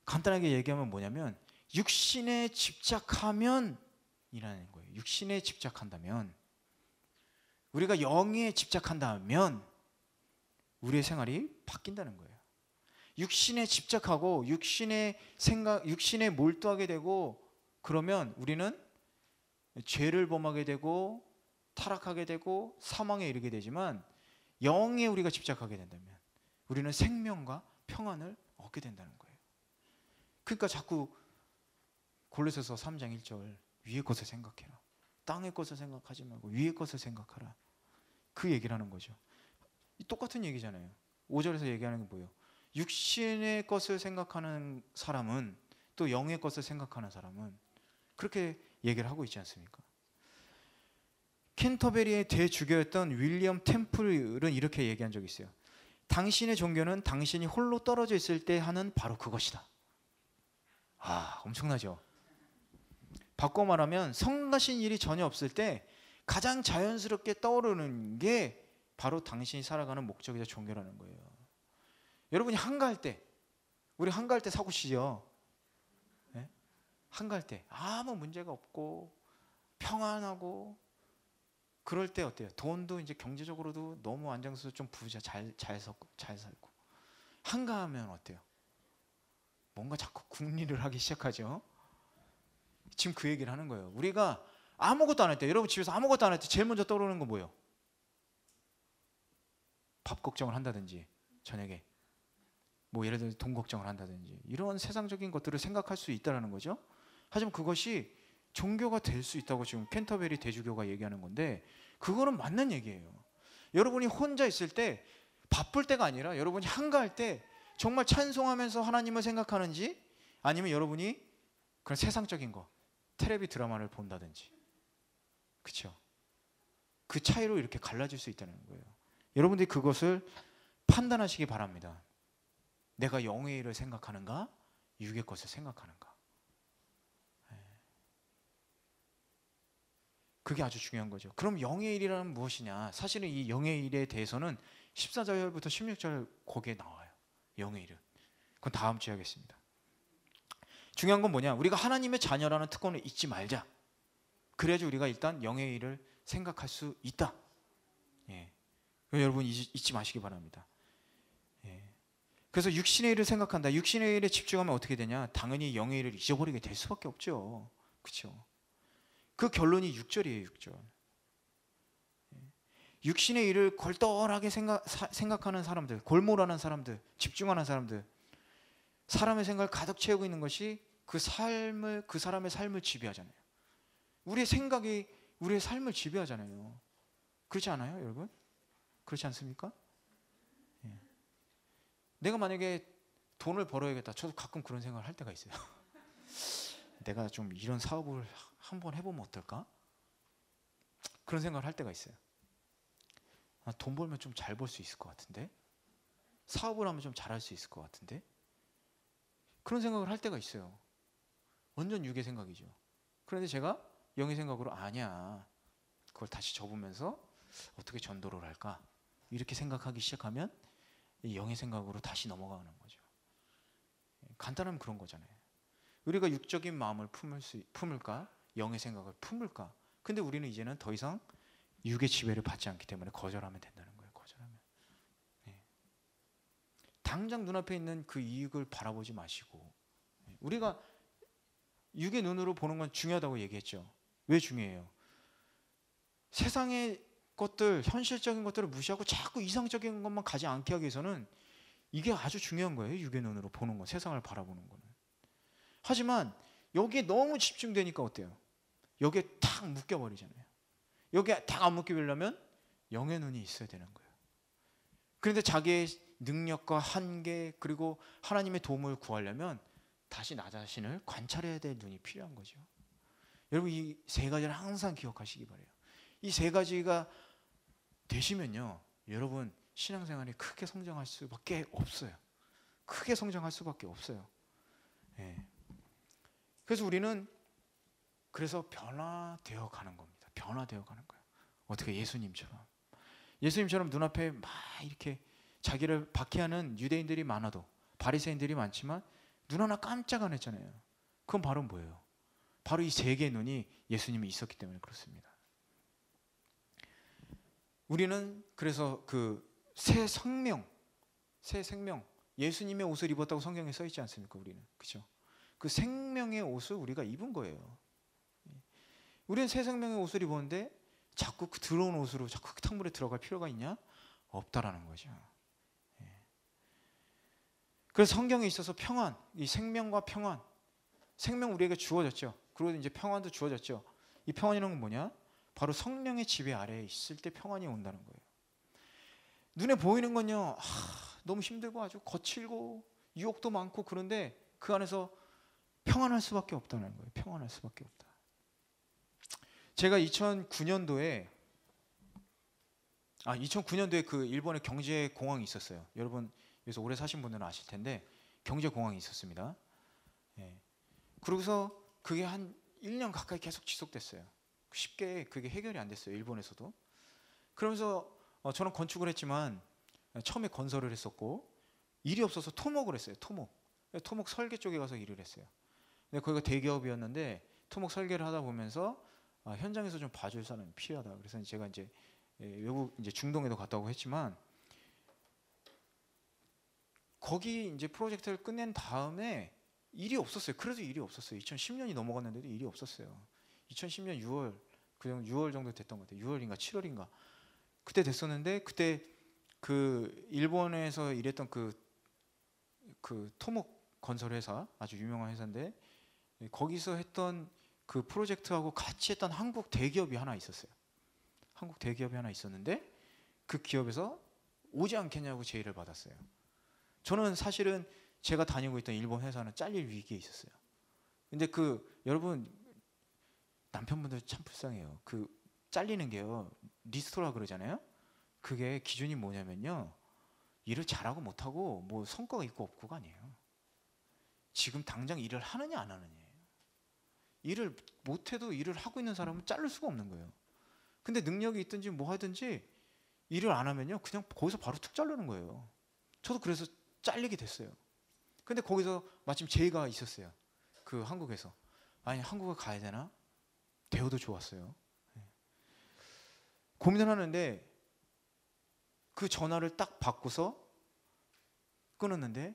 간단하게 얘기하면 뭐냐면 육신에 집착하면 이라는 거예요. 육신에 집착한다면, 우리가 영에 집착한다면 우리의 생활이 바뀐다는 거예요. 육신에 집착하고 육신의 생각, 육신에 몰두하게 되고 그러면 우리는 죄를 범하게 되고 타락하게 되고 사망에 이르게 되지만, 영에 우리가 집착하게 된다면 우리는 생명과 평안을 얻게 된다는 거예요. 그러니까 자꾸 골로새서 3장 1절 위의 것을 생각해라. 땅의 것을 생각하지 말고 위의 것을 생각하라. 그 얘기를 하는 거죠. 똑같은 얘기잖아요. 5절에서 얘기하는 게 뭐예요? 육신의 것을 생각하는 사람은, 또 영의 것을 생각하는 사람은 그렇게 얘기를 하고 있지 않습니까? 캔터베리의 대주교였던 윌리엄 템플은 이렇게 얘기한 적이 있어요. 당신의 종교는 당신이 홀로 떨어져 있을 때 하는 바로 그것이다. 아, 엄청나죠? 바꿔 말하면 성가신 일이 전혀 없을 때 가장 자연스럽게 떠오르는 게 바로 당신이 살아가는 목적이자 종교라는 거예요. 여러분이 한가할 때, 우리 한가할 때 사고 치죠? 네? 한가할 때 아무 문제가 없고 평안하고 그럴 때 어때요? 돈도 이제 경제적으로도 너무 안정돼서 좀 부자, 잘 살고. 한가하면 어때요? 뭔가 자꾸 궁리를 하기 시작하죠. 지금 그 얘기를 하는 거예요. 우리가 아무것도 안 할 때, 여러분 집에서 아무것도 안 할 때 제일 먼저 떠오르는 건 뭐예요? 밥 걱정을 한다든지, 저녁에 뭐 예를 들어 돈 걱정을 한다든지, 이런 세상적인 것들을 생각할 수 있다는 거죠. 하지만 그것이 종교가 될 수 있다고 지금 캔터베리 대주교가 얘기하는 건데, 그거는 맞는 얘기예요. 여러분이 혼자 있을 때, 바쁠 때가 아니라 여러분이 한가할 때 정말 찬송하면서 하나님을 생각하는지, 아니면 여러분이 그런 세상적인 거, 텔레비 드라마를 본다든지, 그렇죠? 그 차이로 이렇게 갈라질 수 있다는 거예요. 여러분들이 그것을 판단하시기 바랍니다. 내가 영의 일을 생각하는가, 육의 것을 생각하는가. 그게 아주 중요한 거죠. 그럼 영의 일이란 무엇이냐? 사실은 이 영의 일에 대해서는 14절부터 16절 거기에 나와요. 영의 일은. 그건 다음 주에 하겠습니다. 중요한 건 뭐냐? 우리가 하나님의 자녀라는 특권을 잊지 말자. 그래야지 우리가 일단 영의 일을 생각할 수 있다. 예. 여러분 잊지 마시기 바랍니다. 예. 그래서 육신의 일을 생각한다. 육신의 일에 집중하면 어떻게 되냐? 당연히 영의 일을 잊어버리게 될 수밖에 없죠. 그렇죠? 그 결론이 6절이에요. 6절. 육신의 일을 골똘하게 생각하는 사람들, 골몰하는 사람들, 집중하는 사람들, 사람의 생각을 가득 채우고 있는 것이 그 사람의 삶을 지배하잖아요. 우리의 생각이 우리의 삶을 지배하잖아요. 그렇지 않아요, 여러분? 그렇지 않습니까? 예. 내가 만약에 돈을 벌어야겠다. 저도 가끔 그런 생각을 할 때가 있어요. 내가 좀 이런 사업을 한번 해보면 어떨까? 그런 생각을 할 때가 있어요. 돈 벌면 좀 잘 벌 수 있을 것 같은데, 사업을 하면 좀 잘할 수 있을 것 같은데, 그런 생각을 할 때가 있어요. 완전 육의 생각이죠. 그런데 제가 영의 생각으로 아니야, 그걸 다시 접으면서 어떻게 전도를 할까, 이렇게 생각하기 시작하면 영의 생각으로 다시 넘어가는 거죠. 간단하면 그런 거잖아요. 우리가 육적인 마음을 품을까, 영의 생각을 품을까. 근데 우리는 이제는 더 이상 육의 지배를 받지 않기 때문에 거절하면 된다는 거예요. 거절하면. 네. 당장 눈앞에 있는 그 이익을 바라보지 마시고, 우리가 육의 눈으로 보는 건 중요하다고 얘기했죠. 왜 중요해요? 세상의 것들, 현실적인 것들을 무시하고 자꾸 이상적인 것만 가지 않게 하기 위해서는 이게 아주 중요한 거예요. 육의 눈으로 보는 거, 세상을 바라보는 거는. 하지만 여기에 너무 집중되니까 어때요? 여기에 탁 묶여버리잖아요. 여기에 딱 안 묶이려면 영의 눈이 있어야 되는 거예요. 그런데 자기의 능력과 한계, 그리고 하나님의 도움을 구하려면 다시 나 자신을 관찰해야 될 눈이 필요한 거죠. 여러분, 이 세 가지를 항상 기억하시기 바래요. 이 세 가지가 되시면요, 여러분 신앙생활이 크게 성장할 수밖에 없어요. 크게 성장할 수밖에 없어요. 예. 그래서 우리는 변화되어 가는 겁니다. 변화되어 가는 거예요. 어떻게? 예수님처럼 눈앞에 막 이렇게 자기를 박해하는 유대인들이 많아도, 바리새인들이 많지만 눈 하나 깜짝 안 했잖아요. 그건 바로 뭐예요? 바로 이 세 개의 눈이 예수님이 있었기 때문에 그렇습니다. 우리는 그래서 그 새 생명, 예수님의 옷을 입었다고 성경에 써 있지 않습니까? 우리는, 그렇죠? 그 생명의 옷을 우리가 입은 거예요. 우리는 새 생명의 옷을 입었는데 자꾸 그 들어온 옷으로 자꾸 흙탕물에 들어갈 필요가 있냐? 없다라는 거죠. 그래서 성경에 있어서 평안, 이 생명과 평안, 생명 우리에게 주어졌죠. 그리고 이제 평안도 주어졌죠. 이 평안이라는 건 뭐냐? 바로 성령의 지배 아래에 있을 때 평안이 온다는 거예요. 눈에 보이는 건요, 너무 힘들고 아주 거칠고 유혹도 많고, 그런데 그 안에서 평안할 수밖에 없다는 거예요. 평안할 수밖에 없다. 제가 2009년도에 그 일본의 경제 공황이 있었어요. 여러분 여기서 오래 사신 분들은 아실 텐데 경제 공황이 있었습니다. 예. 그러고서 그게 한 1년 가까이 계속 지속됐어요. 쉽게 그게 해결이 안 됐어요. 일본에서도. 그러면서 저는 건축을 했지만 처음에 건설을 했었고, 일이 없어서 토목을 했어요. 토목 설계 쪽에 가서 일을 했어요. 근데 거기가 대기업이었는데 토목 설계를 하다 보면서 현장에서 좀 봐줄 사람이 필요하다. 그래서 제가 이제 외국 이제 중동에도 갔다 오고 했지만, 거기 이제 프로젝트를 끝낸 다음에 일이 없었어요. 그래도 일이 없었어요. 2010년이 넘어갔는데도 일이 없었어요. 2010년 6월, 그냥 6월 정도 됐던 것 같아요. 6월인가 7월인가 그때 됐었는데, 그때 그 일본에서 일했던 그 토목 건설 회사, 아주 유명한 회사인데, 거기서 했던 그 프로젝트하고 같이 했던 한국 대기업이 하나 있었어요. 한국 대기업이 하나 있었는데 그 기업에서 오지 않겠냐고 제의를 받았어요. 저는 사실은 제가 다니고 있던 일본 회사는 잘릴 위기에 있었어요. 근데 여러분 남편분들 참 불쌍해요. 그 잘리는 게요, 리스토라 그러잖아요. 그게 기준이 뭐냐면요, 일을 잘하고 못하고 뭐 성과가 있고 없고가 아니에요. 지금 당장 일을 하느냐 안 하느냐예요. 일을 못해도 일을 하고 있는 사람은 자를 수가 없는 거예요. 근데 능력이 있든지 뭐 하든지 일을 안 하면요, 그냥 거기서 바로 툭 자르는 거예요. 저도 그래서 잘리게 됐어요. 근데 거기서 마침 제의가 있었어요. 그 한국에서. 아니, 한국에 가야 되나? 대우도 좋았어요. 고민을 하는데 그 전화를 딱 받고서 끊었는데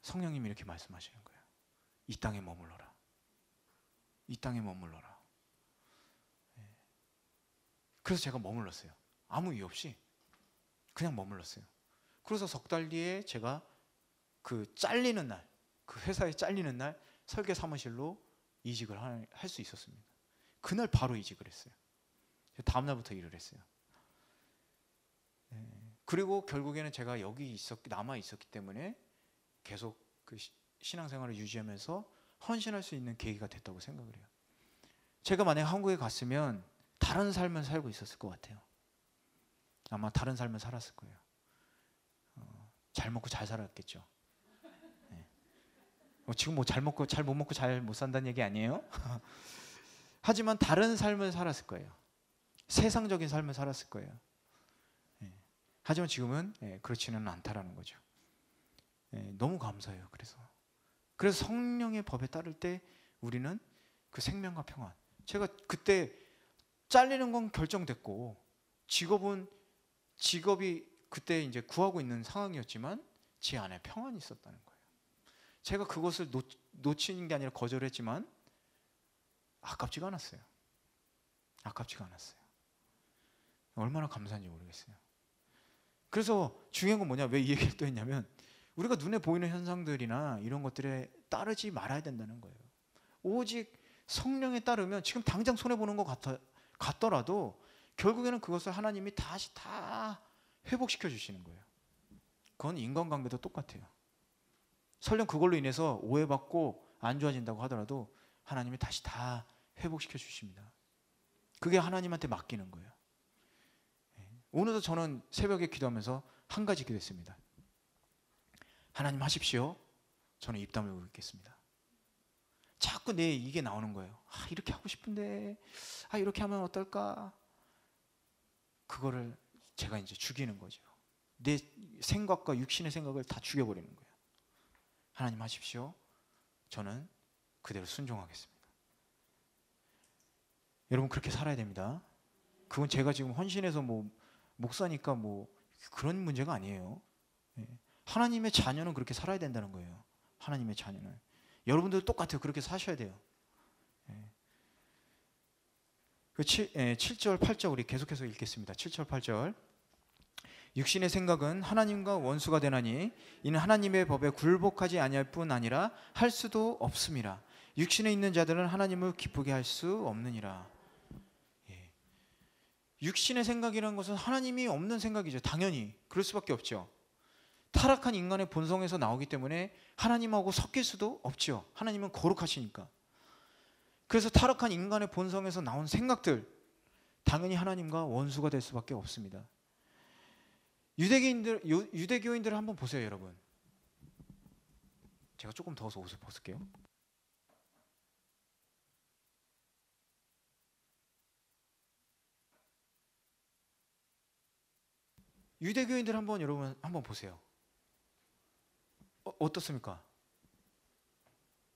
성령님이 이렇게 말씀하시는 거예요. 이 땅에 머물러라. 이 땅에 머물러라. 그래서 제가 머물렀어요. 아무 이유 없이 그냥 머물렀어요. 그래서 석 달 뒤에 제가 그 잘리는 날, 그 회사에 잘리는 날 설계 사무실로 이직을 할 수 있었습니다. 그날 바로 이직을 했어요. 다음 날부터 일을 했어요. 그리고 결국에는 제가 여기 남아 있었기 때문에 계속 그 신앙생활을 유지하면서 헌신할 수 있는 계기가 됐다고 생각을 해요. 제가 만약 한국에 갔으면 다른 삶을 살고 있었을 것 같아요. 아마 다른 삶을 살았을 거예요. 잘 먹고 잘 살았겠죠. 네. 지금 뭐 잘 먹고 잘 못 먹고 잘 못 산다는 얘기 아니에요? 하지만 다른 삶을 살았을 거예요. 세상적인 삶을 살았을 거예요. 네. 하지만 지금은 그렇지는 않다라는 거죠. 너무 감사해요. 그래서 성령의 법에 따를 때 우리는 그 생명과 평안. 제가 그때 잘리는 건 결정됐고 직업이 그때 이제 구하고 있는 상황이었지만 제 안에 평안이 있었다는 거예요. 제가 그것을 놓치는 게 아니라 거절했지만 아깝지가 않았어요. 아깝지가 않았어요. 얼마나 감사한지 모르겠어요. 그래서 중요한 건 뭐냐, 왜 이 얘기를 또 했냐면 우리가 눈에 보이는 현상들이나 이런 것들에 따르지 말아야 된다는 거예요. 오직 성령에 따르면 지금 당장 손해보는 것 같더라도 결국에는 그것을 하나님이 다시 다 회복시켜 주시는 거예요. 그건 인간관계도 똑같아요. 설령 그걸로 인해서 오해받고 안 좋아진다고 하더라도 하나님이 다시 다 회복시켜 주십니다. 그게 하나님한테 맡기는 거예요. 오늘도 저는 새벽에 기도하면서 한 가지 기도했습니다. 하나님 하십시오. 저는 입 다물고 있겠습니다. 자꾸 이게 나오는 거예요. 이렇게 하고 싶은데 이렇게 하면 어떨까? 그거를 제가 이제 죽이는 거죠. 내 생각과 육신의 생각을 다 죽여버리는 거예요. 하나님 하십시오. 저는 그대로 순종하겠습니다. 여러분 그렇게 살아야 됩니다. 그건 제가 지금 헌신해서 목사니까 그런 문제가 아니에요. 하나님의 자녀는 그렇게 살아야 된다는 거예요. 하나님의 자녀는. 여러분들도 똑같아요. 그렇게 사셔야 돼요. 7절 8절 우리 계속해서 읽겠습니다. 7절 8절. 육신의 생각은 하나님과 원수가 되나니 이는 하나님의 법에 굴복하지 아니할 뿐 아니라 할 수도 없음이라. 육신에 있는 자들은 하나님을 기쁘게 할 수 없느니라. 육신의 생각이라는 것은 하나님이 없는 생각이죠. 당연히 그럴 수밖에 없죠. 타락한 인간의 본성에서 나오기 때문에 하나님하고 섞일 수도 없죠. 하나님은 거룩하시니까. 그래서 타락한 인간의 본성에서 나온 생각들 당연히 하나님과 원수가 될 수밖에 없습니다. 유대교인들을 한번 보세요, 여러분. 제가 조금 더워서 옷을 벗을게요. 유대교인들 여러분 한번 보세요. 어떻습니까?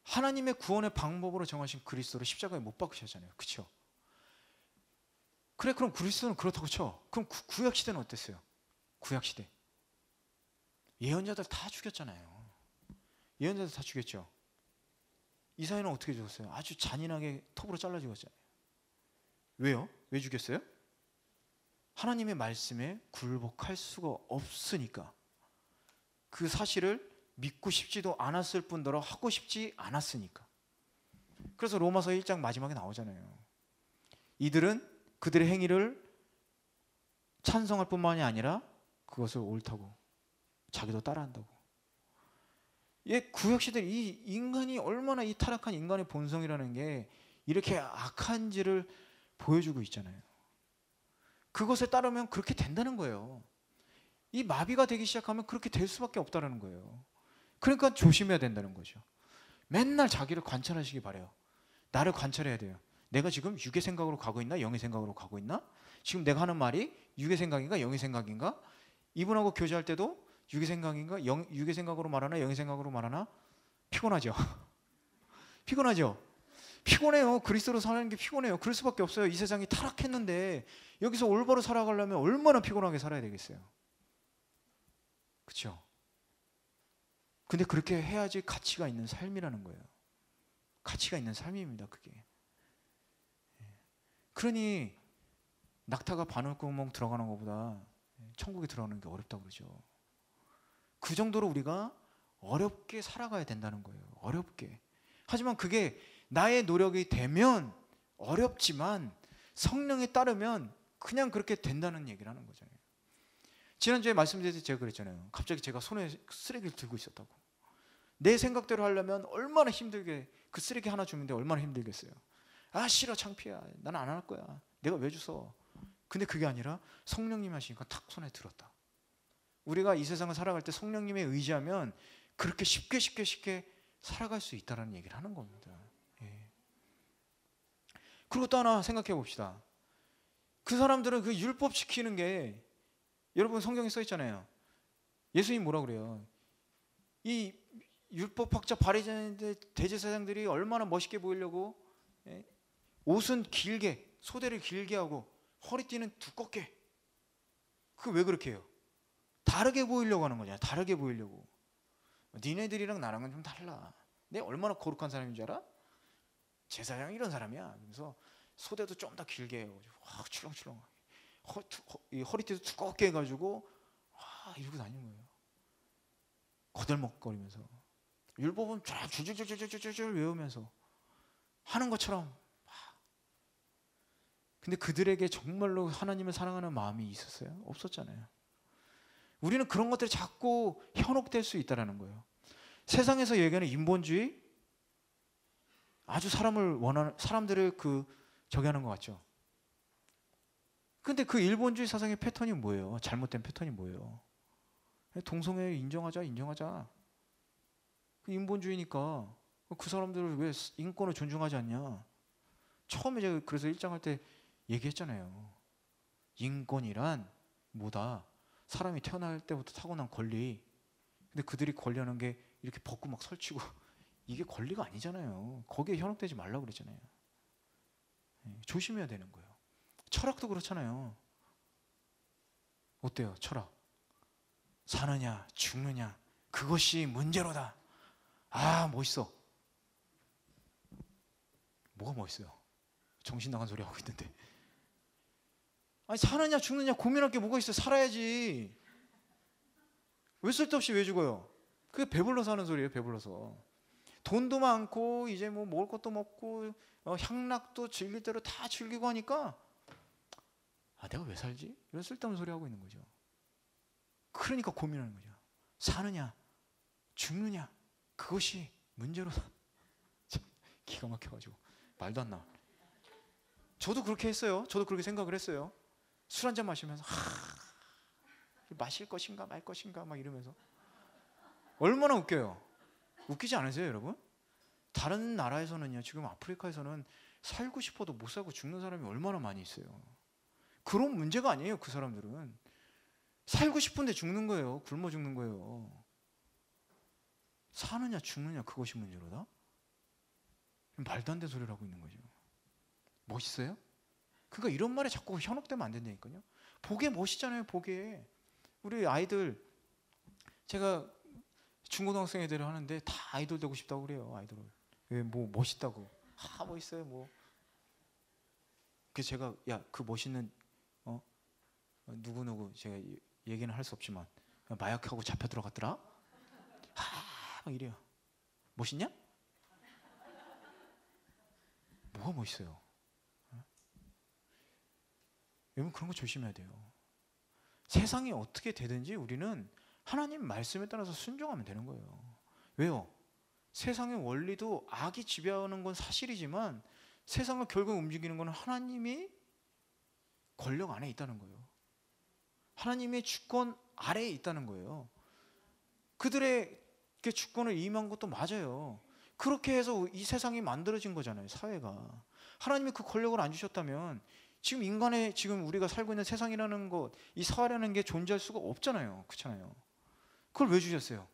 하나님의 구원의 방법으로 정하신 그리스도를 십자가에 못 박으셨잖아요. 그렇죠? 그래, 그럼 그리스도는 그렇다고 쳐. 그럼 구약 시대는 어땠어요? 구약 시대 예언자들 다 죽였잖아요. 예언자들 다 죽였죠. 이사야는 어떻게 죽었어요? 아주 잔인하게 톱으로 잘라 죽었잖아요. 왜요? 왜 죽였어요? 하나님의 말씀에 굴복할 수가 없으니까. 그 사실을 믿고 싶지도 않았을 뿐더러 하고 싶지 않았으니까. 그래서 로마서 1장 마지막에 나오잖아요. 이들은 그들의 행위를 찬성할 뿐만이 아니라 그것을 옳다고 자기도 따라한다고. 구약시대 이 인간이 얼마나 이 타락한 인간의 본성이라는 게 이렇게 악한지를 보여주고 있잖아요. 그것에 따르면 그렇게 된다는 거예요. 이 마비가 되기 시작하면 그렇게 될 수밖에 없다는 거예요. 그러니까 조심해야 된다는 거죠. 맨날 자기를 관찰하시기 바래요. 나를 관찰해야 돼요. 내가 지금 육의 생각으로 가고 있나 영의 생각으로 가고 있나? 지금 내가 하는 말이 육의 생각인가 영의 생각인가? 이분하고 교제할 때도 육의 생각인가 육의 생각으로 말하나 영의 생각으로 말하나? 피곤하죠. 피곤하죠. 피곤해요. 그리스도로 사는 게 피곤해요. 그럴 수밖에 없어요. 이 세상이 타락했는데 여기서 올바로 살아가려면 얼마나 피곤하게 살아야 되겠어요. 그렇죠? 근데 그렇게 해야지 가치가 있는 삶이라는 거예요. 가치가 있는 삶입니다. 그게. 그러니 낙타가 바늘구멍 들어가는 것보다 천국에 들어가는 게 어렵다고 그러죠. 그 정도로 우리가 어렵게 살아가야 된다는 거예요. 어렵게. 하지만 그게 나의 노력이 되면 어렵지만 성령에 따르면 그냥 그렇게 된다는 얘기를 하는 거잖아요. 지난주에 말씀드릴 때 제가 그랬잖아요. 갑자기 제가 손에 쓰레기를 들고 있었다고. 내 생각대로 하려면 얼마나 힘들게, 그 쓰레기 하나 주는데 얼마나 힘들겠어요. 아 싫어, 창피야, 나는 안 할 거야, 내가 왜 주워. 근데 그게 아니라 성령님 하시니까 탁 손에 들었다. 우리가 이 세상을 살아갈 때 성령님에 의지하면 그렇게 쉽게 살아갈 수 있다는 얘기를 하는 겁니다. 예. 그리고 또 하나 생각해 봅시다. 그 사람들은 그 율법 지키는 게, 여러분 성경에 써 있잖아요. 예수님 뭐라 그래요? 이 율법학자 바리새인들 대제사장들이 얼마나 멋있게 보이려고 옷은 길게, 소대를 길게 하고 허리띠는 두껍게. 그 왜 그렇게 해요? 다르게 보이려고 하는 거잖아요. 다르게 보이려고. 니네들이랑 나랑은 좀 달라. 내가 얼마나 거룩한 사람인 줄 알아? 제사장이 이런 사람이야. 그래서 소대도 좀 더 길게 해요. 확 출렁출렁. 허리띠도 두껍게 해가지고 이러고 다니는 거예요. 거들먹거리면서. 율법은 쫙 줄줄줄줄줄줄 외우면서 하는 것처럼. 근데 그들에게 정말로 하나님을 사랑하는 마음이 있었어요? 없었잖아요. 우리는 그런 것들이 자꾸 현혹될 수 있다는 거예요. 세상에서 얘기하는 인본주의, 아주 사람들을 저기 하는 것 같죠. 근데 그 일본주의 사상의 패턴이 뭐예요? 잘못된 패턴이 뭐예요? 동성애 인정하자. 그 인본주의니까 그 사람들을 왜 인권을 존중하지 않냐? 처음에 제가 그래서 1장 할 때 얘기했잖아요. 인권이란 뭐다? 사람이 태어날 때부터 타고난 권리. 근데 그들이 권리하는 게 이렇게 벗고 막 설치고 이게 권리가 아니잖아요. 거기에 현혹되지 말라고 그랬잖아요. 조심해야 되는 거예요. 철학도 그렇잖아요. 어때요? 철학. 사느냐 죽느냐 그것이 문제로다. 멋있어. 뭐가 멋있어요? 정신 나간 소리 하고 있는데. 아니 사느냐 죽느냐 고민할 게 뭐가 있어요? 살아야지. 왜 쓸데없이 왜 죽어요? 그게 배불러서 하는 소리예요. 배불러서. 돈도 많고 이제 뭐 먹을 것도 먹고 향락도 즐길 대로 다 즐기고 하니까 내가 왜 살지? 이런 쓸데없는 소리 하고 있는 거죠. 그러니까 고민하는 거죠. 사느냐 죽느냐 그것이 문제로다. 기가 막혀가지고 말도 안 나. 저도 그렇게 했어요. 저도 그렇게 생각을 했어요. 술 한잔 마시면서 마실 것인가 말 것인가 막 이러면서. 얼마나 웃겨요. 웃기지 않으세요 여러분? 다른 나라에서는요, 지금 아프리카에서는 살고 싶어도 못 살고 죽는 사람이 얼마나 많이 있어요. 그런 문제가 아니에요. 그 사람들은 살고 싶은데 죽는 거예요. 굶어 죽는 거예요. 사느냐 죽느냐 그것이 문제로다? 말도 안 되는 소리를 하고 있는 거죠. 멋있어요? 그러니까 이런 말에 자꾸 현혹되면 안 된다니까요. 보기에 멋있잖아요. 보기에. 우리 아이들, 제가 중고등학생 애들을 하는데 다 아이돌 되고 싶다고 그래요. 아이돌을. 왜 뭐 멋있다고. 멋있어요 뭐. 그래서 제가 그 멋있는 누구 제가 얘기는 할 수 없지만 마약하고 잡혀 들어갔더라. 막 이래요. 멋있냐? 뭐가 멋있어요? 여러분 그런 거 조심해야 돼요. 세상이 어떻게 되든지 우리는 하나님 말씀에 따라서 순종하면 되는 거예요. 왜요? 세상의 원리도 악이 지배하는 건 사실이지만 세상을 결국 움직이는 건 하나님이 권력 안에 있다는 거예요. 하나님의 주권 아래에 있다는 거예요. 그들의 주권을 임한 것도 맞아요. 그렇게 해서 이 세상이 만들어진 거잖아요. 사회가. 하나님이 그 권력을 안 주셨다면 지금 우리가 살고 있는 세상이라는 것, 이 사회라는 게 존재할 수가 없잖아요. 그렇잖아요. 그걸 왜 주셨어요?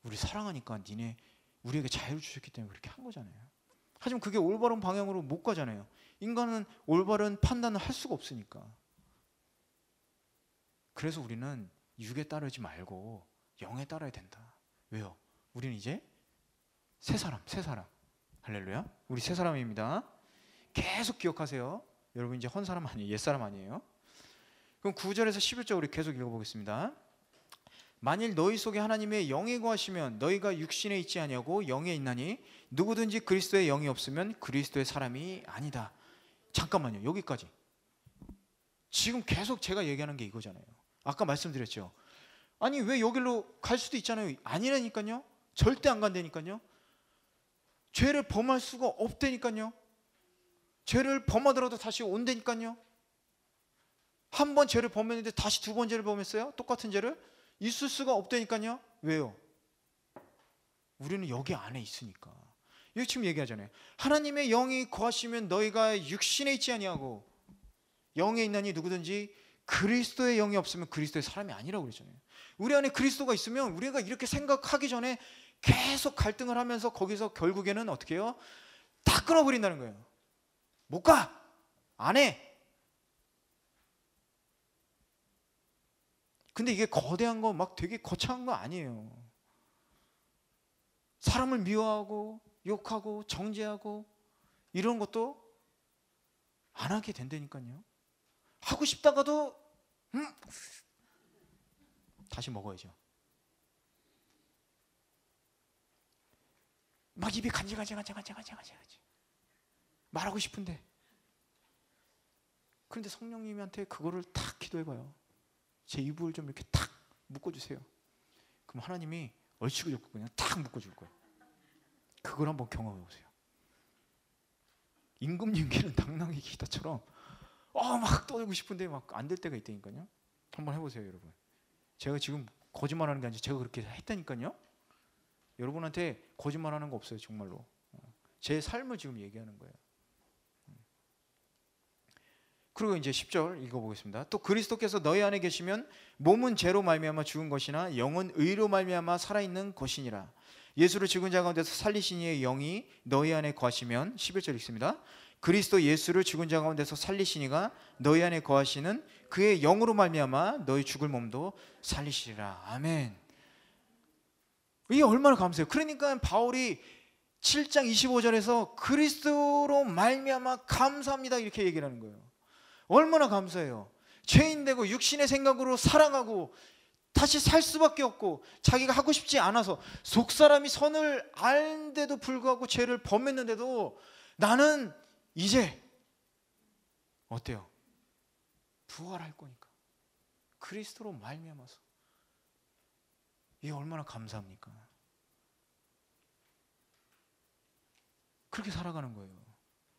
우리 사랑하니까 우리에게 자유를 주셨기 때문에 그렇게 한 거잖아요. 하지만 그게 올바른 방향으로 못 가잖아요. 인간은 올바른 판단을 할 수가 없으니까. 그래서 우리는 육에 따르지 말고 영에 따라야 된다. 왜요? 우리는 이제 새 사람. 할렐루야. 우리 새 사람입니다. 계속 기억하세요. 여러분 이제 헌 사람 아니에요. 옛 사람 아니에요. 그럼 9절에서 11절 우리 계속 읽어보겠습니다. 만일 너희 속에 하나님의 영이 거하시면 너희가 육신에 있지 아니하고 영에 있나니 누구든지 그리스도의 영이 없으면 그리스도의 사람이 아니다. 잠깐만요. 여기까지. 지금 계속 제가 얘기하는 게 이거잖아요. 아까 말씀드렸죠. 아니 왜 여기로 갈 수도 있잖아요. 아니라니까요. 절대 안 간다니까요. 죄를 범할 수가 없다니까요. 죄를 범하더라도 다시 온다니까요. 한 번 죄를 범했는데 다시 두 번 죄를 범했어요? 똑같은 죄를? 있을 수가 없다니까요. 왜요? 우리는 여기 안에 있으니까. 여기 지금 얘기하잖아요. 하나님의 영이 거하시면 너희가 육신에 있지 아니하고 영에 있나니 누구든지 그리스도의 영이 없으면 그리스도의 사람이 아니라고 그랬잖아요. 우리 안에 그리스도가 있으면 우리가 이렇게 생각하기 전에 계속 갈등을 하면서 거기서 결국에는 어떻게 해요? 다 끊어버린다는 거예요. 못 가! 안 해! 근데 이게 거대한 거 막 되게 거창한 거 아니에요. 사람을 미워하고 욕하고 정죄하고 이런 것도 안 하게 된다니까요. 하고 싶다가도 다시 먹어야죠. 막 입이 간질간질간질간질 말하고 싶은데, 그런데 성령님한테 그거를 탁 기도해봐요. 제 입을 좀 이렇게 탁 묶어주세요. 그럼 하나님이 얼추고 좋고 그냥 탁 묶어줄 거예요. 그걸 한번 경험해보세요. 임금님께는 당나귀 기타처럼 막 떠들고 싶은데 막 안 될 때가 있다니까요. 한번 해보세요, 여러분. 제가 지금 거짓말하는 게 아니라 제가 그렇게 했다니까요. 여러분한테 거짓말하는 거 없어요, 정말로. 제 삶을 지금 얘기하는 거예요. 그리고 이제 10절 읽어보겠습니다. 또 그리스도께서 너희 안에 계시면 몸은 죄로 말미암아 죽은 것이나 영은 의로 말미암아 살아있는 것이니라. 예수를 죽은 자 가운데서 살리신 이의 영이 너희 안에 거하시면 11절 읽습니다. 그리스도 예수를 죽은 자 가운데서 살리신 이가 너희 안에 거하시는 그의 영으로 말미암아 너희 죽을 몸도 살리시리라. 아멘. 이게 얼마나 감사해요. 그러니까 바울이 7장 25절에서 그리스도로 말미암아 감사합니다 이렇게 얘기를 하는 거예요. 얼마나 감사해요. 죄인 되고 육신의 생각으로 살아가고 다시 살 수밖에 없고 자기가 하고 싶지 않아서 속사람이 선을 알는데도 불구하고 죄를 범했는데도 나는 이제 어때요? 부활할 거니까 그리스도로 말미암아서. 이게 얼마나 감사합니까? 그렇게 살아가는 거예요.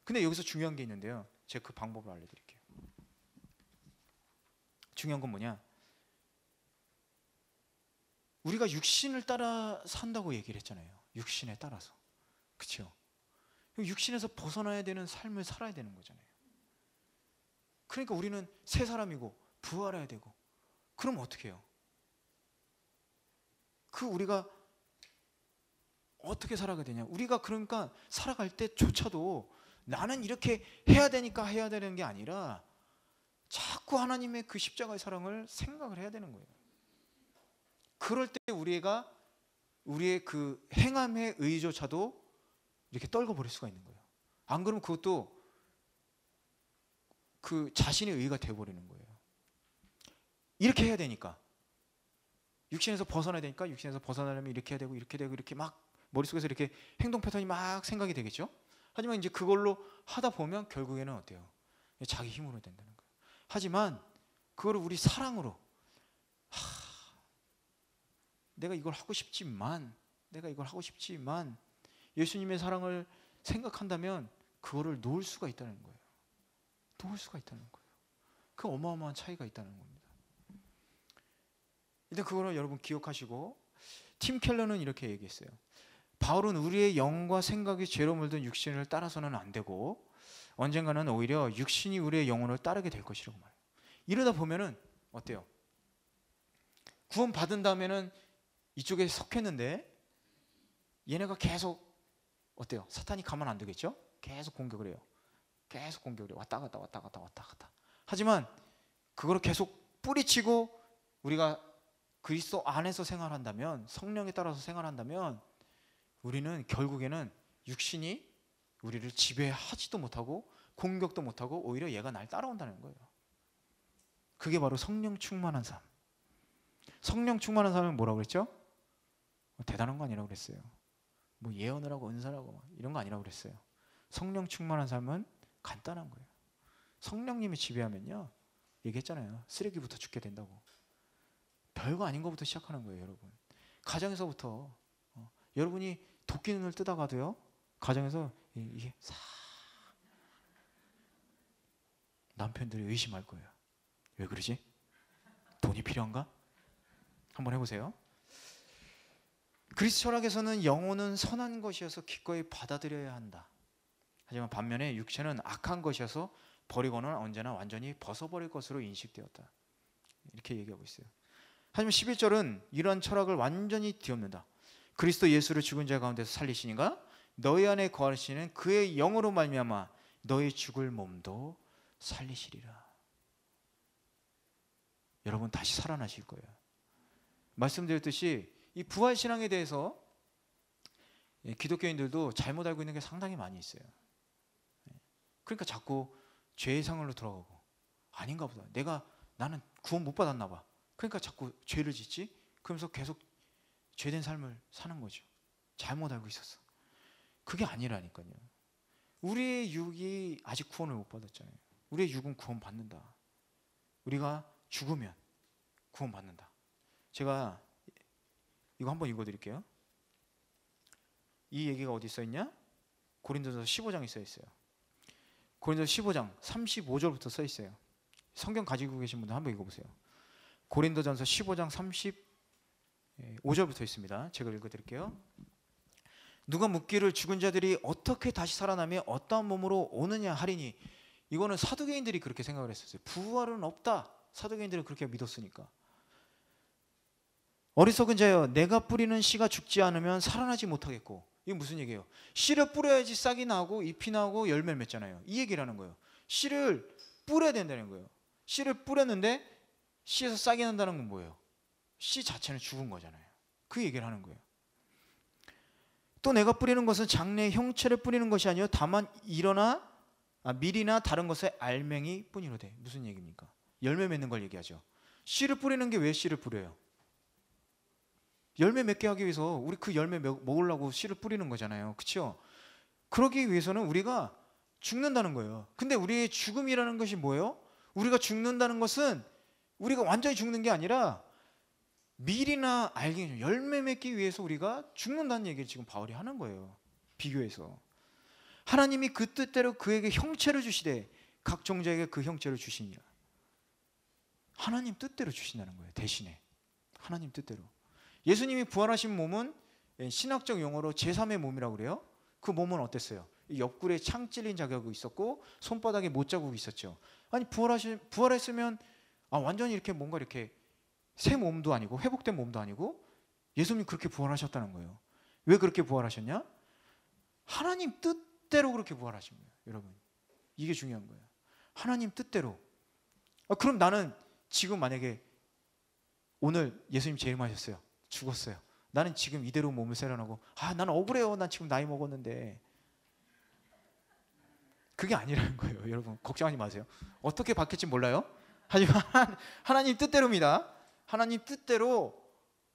근데 여기서 중요한 게 있는데요. 제가 그 방법을 알려드릴게요. 중요한 건 뭐냐? 우리가 육신을 따라 산다고 얘기를 했잖아요. 육신에 따라서. 그렇죠? 육신에서 벗어나야 되는 삶을 살아야 되는 거잖아요. 그러니까 우리는 새 사람이고 부활해야 되고. 그럼 어떻게 해요? 우리가 어떻게 살아가야 되냐? 우리가 그러니까 살아갈 때조차도 나는 이렇게 해야 되니까 해야 되는 게 아니라 자꾸 하나님의 그 십자가의 사랑을 생각을 해야 되는 거예요. 그럴 때 우리의 그 행함의 의조차도 이렇게 떨궈버릴 수가 있는 거예요. 안 그러면 그것도 그 자신의 의가 되어버리는 거예요. 이렇게 해야 되니까. 육신에서 벗어나야 되니까 육신에서 벗어나려면 이렇게 해야 되고 이렇게 되고 이렇게 막 머릿속에서 이렇게 행동 패턴이 막 생각이 되겠죠. 하지만 이제 그걸로 하다 보면 결국에는 어때요? 자기 힘으로 된다는 거예요. 하지만 그거를 우리 사랑으로 내가 이걸 하고 싶지만 예수님의 사랑을 생각한다면 그거를 놓을 수가 있다는 거예요. 놓을 수가 있다는 거예요. 그 어마어마한 차이가 있다는 겁니다. 일단 그거를 여러분 기억하시고, 팀 켈러는 이렇게 얘기했어요. 바울은 우리의 영과 생각이 죄로 물든 육신을 따라서는 안 되고 언젠가는 오히려 육신이 우리의 영혼을 따르게 될 것이라고 말해요. 이러다 보면은 어때요? 구원 받은 다음에는 이쪽에 속했는데 얘네가 계속 어때요? 사탄이 가만 안 두겠죠? 계속 공격을 해요. 왔다 갔다. 하지만 그거를 계속 뿌리치고 우리가 그리스도 안에서 생활한다면, 성령에 따라서 생활한다면 우리는 결국에는 육신이 우리를 지배하지도 못하고 공격도 못하고 오히려 얘가 날 따라온다는 거예요. 그게 바로 성령 충만한 삶. 성령 충만한 삶은 뭐라고 그랬죠? 대단한 거 아니라고 그랬어요. 뭐 예언을 하고 은사를 하고 이런 거 아니라고 그랬어요. 성령 충만한 삶은 간단한 거예요. 성령님이 지배하면요, 얘기했잖아요. 쓰레기부터 죽게 된다고. 별거 아닌 것부터 시작하는 거예요, 여러분. 가정에서부터 여러분이 도끼 눈을 뜨다가도요, 가정에서 이게 싹 남편들이 의심할 거예요. 왜 그러지? 돈이 필요한가? 한번 해보세요. 그리스 철학에서는 영혼은 선한 것이어서 기꺼이 받아들여야 한다. 하지만 반면에 육체는 악한 것이어서 버리고는 언제나 완전히 벗어버릴 것으로 인식되었다. 이렇게 얘기하고 있어요. 하지만 11절은 이러한 철학을 완전히 뒤엎는다. 그리스도 예수를 죽은 자 가운데서 살리시니가 너희 안에 거하시는 그의 영으로 말미암아 너희 죽을 몸도 살리시리라. 여러분 다시 살아나실 거예요. 말씀드렸듯이 이 부활신앙에 대해서 기독교인들도 잘못 알고 있는 게 상당히 많이 있어요. 그러니까 자꾸 죄의 상을로 돌아가고, 아닌가 보다, 나는 구원 못 받았나 봐, 그러니까 자꾸 죄를 짓지, 그러면서 계속 죄된 삶을 사는 거죠. 잘못 알고 있었어. 그게 아니라니까요. 우리의 육이 아직 구원을 못 받았잖아요. 우리의 육은 구원 받는다. 우리가 죽으면 구원 받는다. 제가 이거 한번 읽어드릴게요. 이 얘기가 어디 써 있냐? 고린도전서 15장에 써 있어요. 고린도전서 15장 35절부터 써 있어요. 성경 가지고 계신 분들 한번 읽어보세요. 고린도전서 15장 35절부터 있습니다. 제가 읽어드릴게요. 누가 묻기를 죽은 자들이 어떻게 다시 살아나며 어떠한 몸으로 오느냐 하리니. 이거는 사두개인들이 그렇게 생각을 했었어요. 부활은 없다. 사두개인들은 그렇게 믿었으니까. 어리석은 자여, 내가 뿌리는 씨가 죽지 않으면 살아나지 못하겠고. 이게 무슨 얘기예요? 씨를 뿌려야지 싹이 나고 잎이 나고 열매를 맺잖아요. 이 얘기를 하는 거예요. 씨를 뿌려야 된다는 거예요. 씨를 뿌렸는데 씨에서 싹이 난다는 건 뭐예요? 씨 자체는 죽은 거잖아요. 그 얘기를 하는 거예요. 또 내가 뿌리는 것은 장래의 형체를 뿌리는 것이 아니요 다만 밀이나 다른 것의 알맹이 뿐이로되. 무슨 얘기입니까? 열매 맺는 걸 얘기하죠. 씨를 뿌리는 게 왜 씨를 뿌려요? 열매 맺게 하기 위해서 우리 그 열매 먹으려고 씨를 뿌리는 거잖아요. 그렇죠? 그러기 위해서는 우리가 죽는다는 거예요. 근데 우리의 죽음이라는 것이 뭐예요? 우리가 죽는다는 것은 우리가 완전히 죽는 게 아니라 밀이나 알갱이, 열매 맺기 위해서 우리가 죽는다는 얘기를 지금 바울이 하는 거예요. 비교해서. 하나님이 그 뜻대로 그에게 형체를 주시되 각 종자에게 그 형체를 주시니라. 하나님 뜻대로 주신다는 거예요. 대신에 하나님 뜻대로. 예수님이 부활하신 몸은 신학적 용어로 제3의 몸이라고 그래요. 그 몸은 어땠어요? 옆구리에 창 찔린 자국이 있었고 손바닥에 못 자국이 있었죠. 아니 부활했으면 완전히 이렇게 뭔가 이렇게 새 몸도 아니고 회복된 몸도 아니고 예수님이 그렇게 부활하셨다는 거예요. 왜 그렇게 부활하셨냐? 하나님 뜻대로 그렇게 부활하신 거예요. 여러분, 이게 중요한 거예요. 하나님 뜻대로. 그럼 나는 지금 만약에 오늘 예수님 재림하셨어요. 죽었어요. 나는 지금 이대로 몸을 세련하고 나는 억울해요. 난 지금 나이 먹었는데. 그게 아니라는 거예요. 여러분 걱정하지 마세요. 어떻게 바뀔지 몰라요. 하지만 하나님 뜻대로입니다. 하나님 뜻대로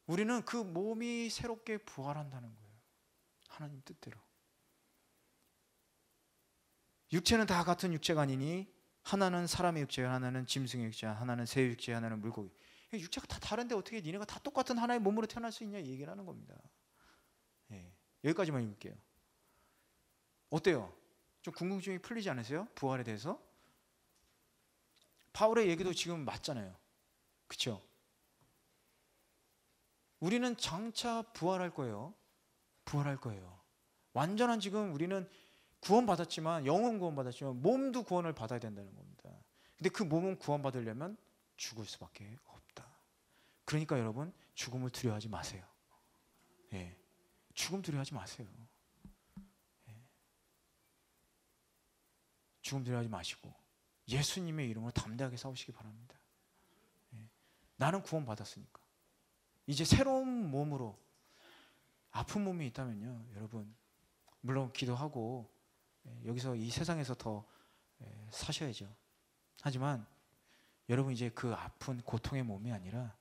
우리는 그 몸이 새롭게 부활한다는 거예요. 하나님 뜻대로. 육체는 다 같은 육체가 아니니 하나는 사람의 육체, 하나는 짐승의 육체, 하나는 새 육체, 하나는 물고기. 육체가 다 다른데 어떻게 니네가 다 똑같은 하나의 몸으로 태어날 수 있냐, 이 얘기를 하는 겁니다. 여기까지만 읽을게요. 어때요? 좀 궁금증이 풀리지 않으세요? 부활에 대해서? 바울의 얘기도 지금 맞잖아요. 그렇죠? 우리는 장차 부활할 거예요. 부활할 거예요. 완전한 지금 우리는 구원받았지만, 영혼 구원받았지만 몸도 구원을 받아야 된다는 겁니다. 근데 그 몸은 구원받으려면 죽을 수밖에 없다. 그러니까 여러분, 죽음을 두려워하지 마세요. 죽음 두려워하지 마세요. 죽음 두려워하지 마시고 예수님의 이름으로 담대하게 싸우시기 바랍니다. 나는 구원받았으니까. 이제 새로운 몸으로, 아픈 몸이 있다면요, 여러분, 물론 기도하고 여기서 이 세상에서 더 사셔야죠. 하지만 여러분 이제 그 아픈 고통의 몸이 아니라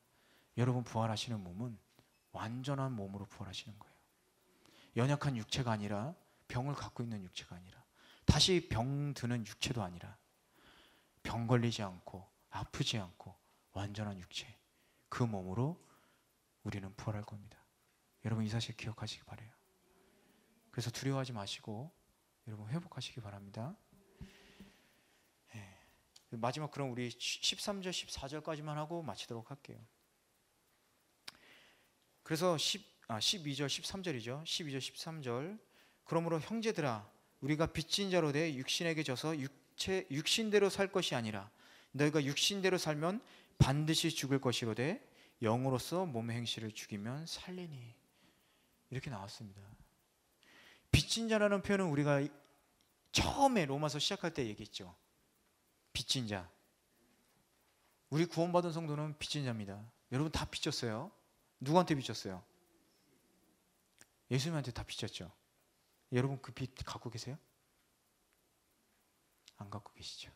여러분 부활하시는 몸은 완전한 몸으로 부활하시는 거예요. 연약한 육체가 아니라, 병을 갖고 있는 육체가 아니라, 다시 병드는 육체도 아니라, 병 걸리지 않고 아프지 않고 완전한 육체, 그 몸으로 우리는 부활할 겁니다. 여러분 이 사실 기억하시기 바라요. 그래서 두려워하지 마시고 여러분 회복하시기 바랍니다. 마지막 그럼 우리 13절 14절까지만 하고 마치도록 할게요. 그래서 12절 13절이죠. 12절 13절. 그러므로 형제들아, 우리가 빚진 자로 돼 육신에게 져서 육신대로 살 것이 아니라 너희가 육신대로 살면 반드시 죽을 것이로되 영으로서 몸의 행실을 죽이면 살리니. 이렇게 나왔습니다. 빚진 자라는 표현은 우리가 처음에 로마서 시작할 때 얘기했죠. 빚진 자. 우리 구원받은 성도는 빚진 자입니다. 여러분 다 빚졌어요. 누구한테 빚졌어요? 예수님한테 다 빚졌죠. 여러분 그 빚 갖고 계세요? 안 갖고 계시죠.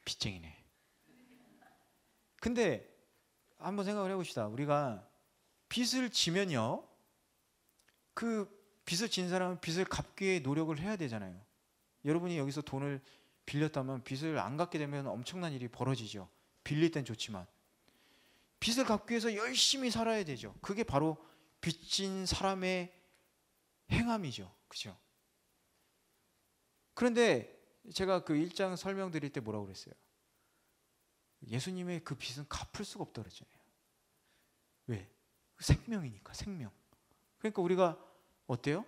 빚쟁이네. 근데 한번 생각을 해봅시다. 우리가 빚을 지면요, 그 빚을 진 사람은 빚을 갚기 위해 노력을 해야 되잖아요. 여러분이 여기서 돈을 빌렸다면 빚을 안 갚게 되면 엄청난 일이 벌어지죠. 빌릴 땐 좋지만 빚을 갚기 위해서 열심히 살아야 되죠. 그게 바로 빚진 사람의 행함이죠. 그죠? 그런데 제가 그 1장 설명드릴 때 뭐라고 그랬어요? 예수님의 그 빚은 갚을 수가 없다고 그랬잖아요. 왜? 생명이니까, 생명. 그러니까 우리가 어때요?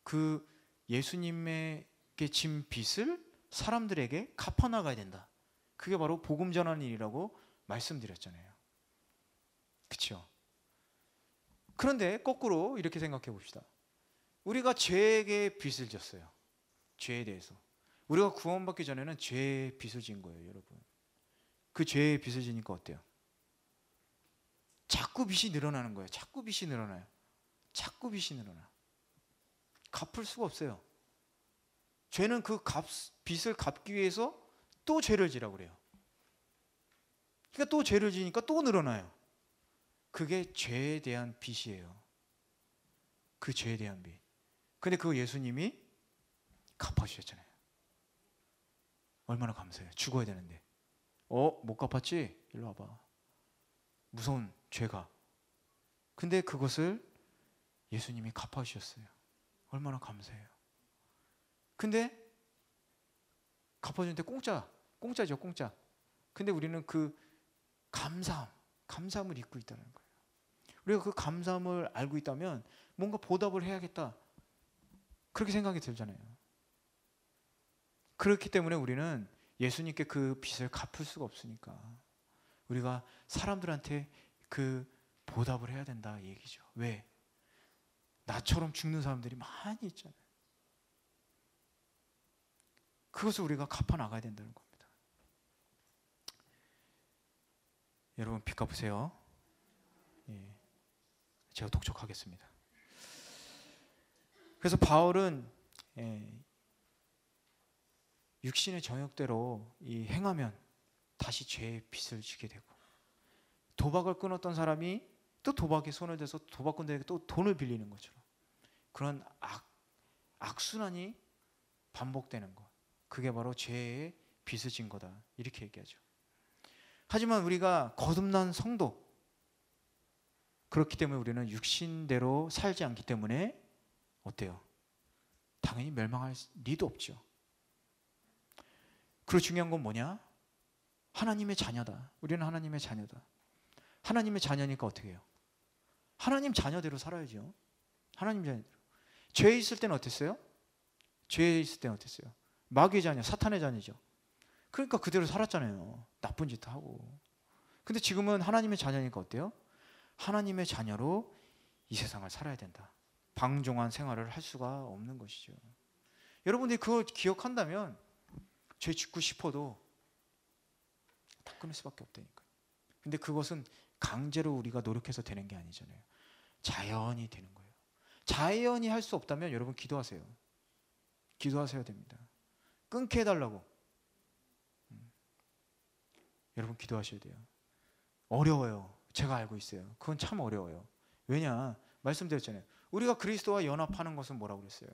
그 예수님에게 진 빚을 사람들에게 갚아나가야 된다. 그게 바로 복음 전하는 일이라고 말씀드렸잖아요. 그렇죠? 그런데 거꾸로 이렇게 생각해 봅시다. 우리가 죄에게 빚을 졌어요. 죄에 대해서. 우리가 구원받기 전에는 죄의 빚을 진 거예요, 여러분. 그 죄의 빚을 지니까 어때요? 자꾸 빚이 늘어나는 거예요. 자꾸 빚이 늘어나요. 자꾸 빚이 늘어나. 갚을 수가 없어요. 죄는 그 빚을 갚기 위해서 또 죄를 지라고 그래요. 그러니까 또 죄를 지니까 또 늘어나요. 그게 죄에 대한 빚이에요. 그 죄에 대한 빚. 근데 그거 예수님이 갚아주셨잖아요. 얼마나 감사해요. 죽어야 되는데. 못 갚았지? 일로 와봐. 무서운 죄가. 근데 그것을 예수님이 갚아주셨어요. 얼마나 감사해요. 근데 갚아주는데 공짜죠, 공짜. 근데 우리는 그 감사함을 잊고 있다는 거예요. 우리가 그 감사함을 알고 있다면 뭔가 보답을 해야겠다. 그렇게 생각이 들잖아요. 그렇기 때문에 우리는 예수님께 그 빚을 갚을 수가 없으니까 우리가 사람들한테 그 보답을 해야 된다 이 얘기죠. 왜? 나처럼 죽는 사람들이 많이 있잖아요. 그것을 우리가 갚아 나가야 된다는 겁니다. 여러분 빚 갚으세요. 예. 제가 독촉하겠습니다. 그래서 바울은 육신의 정욕대로 행하면 다시 죄의 빚을 지게 되고, 도박을 끊었던 사람이 또 도박에 손을 대서 도박꾼들에게 또 돈을 빌리는 것처럼 그런 악순환이 반복되는 것, 그게 바로 죄의 빚을 진 거다 이렇게 얘기하죠. 하지만 우리가 거듭난 성도, 그렇기 때문에 우리는 육신대로 살지 않기 때문에 어때요? 당연히 멸망할 리도 없죠. 그리고 중요한 건 뭐냐? 하나님의 자녀다. 우리는 하나님의 자녀다. 하나님의 자녀니까 어떻게 해요? 하나님 자녀대로 살아야죠. 하나님 자녀대로. 죄에 있을 때는 어땠어요? 죄에 있을 때는 어땠어요? 마귀의 자녀, 사탄의 자녀죠. 그러니까 그대로 살았잖아요. 나쁜 짓 하고. 근데 지금은 하나님의 자녀니까 어때요? 하나님의 자녀로 이 세상을 살아야 된다. 방종한 생활을 할 수가 없는 것이죠. 여러분들이 그걸 기억한다면 죄 짓고 싶어도 다 끊을 수밖에 없다니까요. 근데 그것은 강제로 우리가 노력해서 되는 게 아니잖아요. 자연히 되는 거예요. 자연히 할 수 없다면 여러분 기도하세요. 기도하셔야 됩니다. 끊게 해달라고. 여러분 기도하셔야 돼요. 어려워요. 제가 알고 있어요. 그건 참 어려워요. 왜냐? 말씀드렸잖아요. 우리가 그리스도와 연합하는 것은 뭐라고 그랬어요?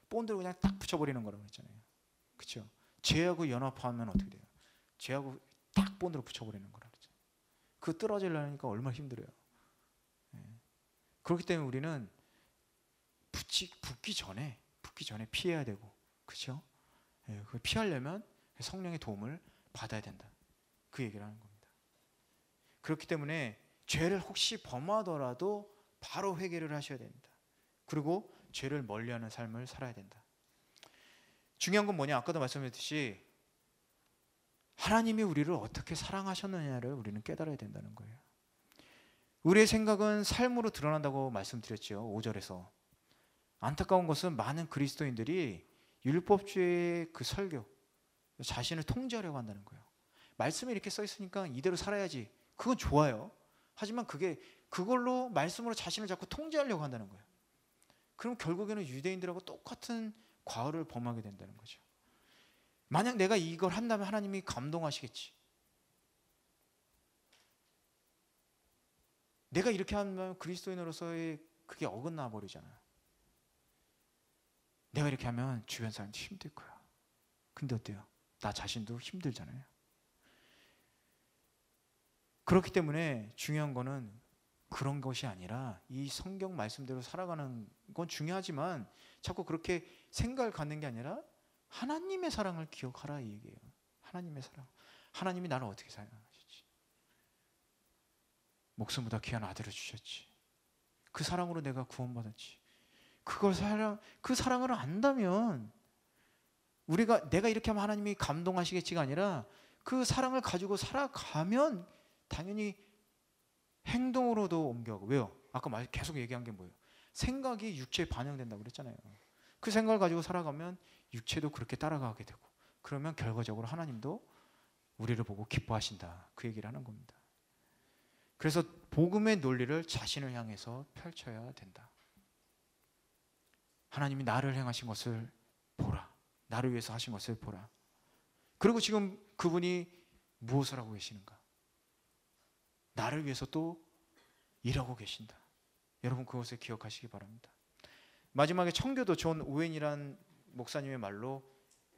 본드를 그냥 딱 붙여버리는 거라고 그랬잖아요. 그렇죠? 죄하고 연합하면 어떻게 돼요? 죄하고 딱 본드로 붙여버리는 거라고 그랬죠. 그거 떨어지려니까 얼마나 힘들어요. 그렇기 때문에 우리는 붙기 전에 피해야 되고, 그렇죠? 그 피하려면 성령의 도움을 받아야 된다. 그 얘기를 하는 겁니다. 그렇기 때문에 죄를 혹시 범하더라도 바로 회개를 하셔야 됩니다. 그리고 죄를 멀리하는 삶을 살아야 된다. 중요한 건 뭐냐? 아까도 말씀드렸듯이 하나님이 우리를 어떻게 사랑하셨느냐를 우리는 깨달아야 된다는 거예요. 우리의 생각은 삶으로 드러난다고 말씀드렸죠. 5절에서. 안타까운 것은 많은 그리스도인들이 율법주의의 그 설교, 자신을 통제하려고 한다는 거예요. 말씀에 이렇게 써 있으니까 이대로 살아야지. 그건 좋아요. 하지만 그걸로 말씀으로 자신을 자꾸 통제하려고 한다는 거예요. 그럼 결국에는 유대인들하고 똑같은 과오를 범하게 된다는 거죠. 만약 내가 이걸 한다면 하나님이 감동하시겠지. 내가 이렇게 하면 그리스도인으로서의 그게 어긋나 버리잖아요. 내가 이렇게 하면 주변 사람도 힘들 거야. 근데 어때요? 나 자신도 힘들잖아요. 그렇기 때문에 중요한 거는 그런 것이 아니라 이 성경 말씀대로 살아가는 건 중요하지만 자꾸 그렇게 생각을 갖는 게 아니라 하나님의 사랑을 기억하라 이 얘기예요. 하나님의 사랑. 하나님이 나를 어떻게 사랑하셨지? 목숨보다 귀한 아들을 주셨지. 그 사랑으로 내가 구원받았지. 그 사랑을 안다면 내가 이렇게 하면 하나님이 감동하시겠지가 아니라 그 사랑을 가지고 살아가면 당연히 행동으로도 옮겨가고. 왜요? 아까 계속 얘기한 게 뭐예요? 생각이 육체에 반영된다고 그랬잖아요. 그 생각을 가지고 살아가면 육체도 그렇게 따라가게 되고, 그러면 결과적으로 하나님도 우리를 보고 기뻐하신다. 그 얘기를 하는 겁니다. 그래서 복음의 논리를 자신을 향해서 펼쳐야 된다. 하나님이 나를 행하신 것을 보라. 나를 위해서 하신 것을 보라. 그리고 지금 그분이 무엇을 하고 계시는가? 나를 위해서 또 일하고 계신다. 여러분 그것을 기억하시기 바랍니다. 마지막에 청교도 존 오웬이란 목사님의 말로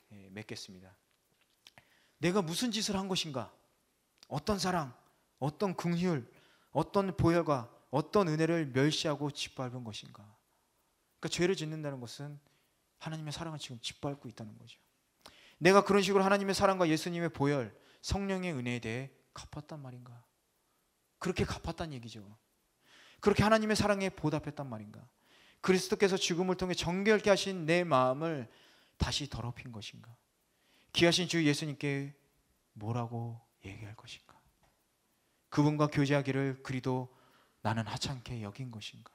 맺겠습니다. 내가 무슨 짓을 한 것인가? 어떤 사랑, 어떤 긍휼, 어떤 보혈과 어떤 은혜를 멸시하고 짓밟은 것인가? 그러니까 죄를 짓는다는 것은 하나님의 사랑을 지금 짓밟고 있다는 거죠. 내가 그런 식으로 하나님의 사랑과 예수님의 보혈, 성령의 은혜에 대해 갚았단 말인가? 그렇게 갚았단 얘기죠. 그렇게 하나님의 사랑에 보답했단 말인가? 그리스도께서 죽음을 통해 정결케 하신 내 마음을 다시 더럽힌 것인가? 귀하신 주 예수님께 뭐라고 얘기할 것인가? 그분과 교제하기를 그리도 나는 하찮게 여긴 것인가?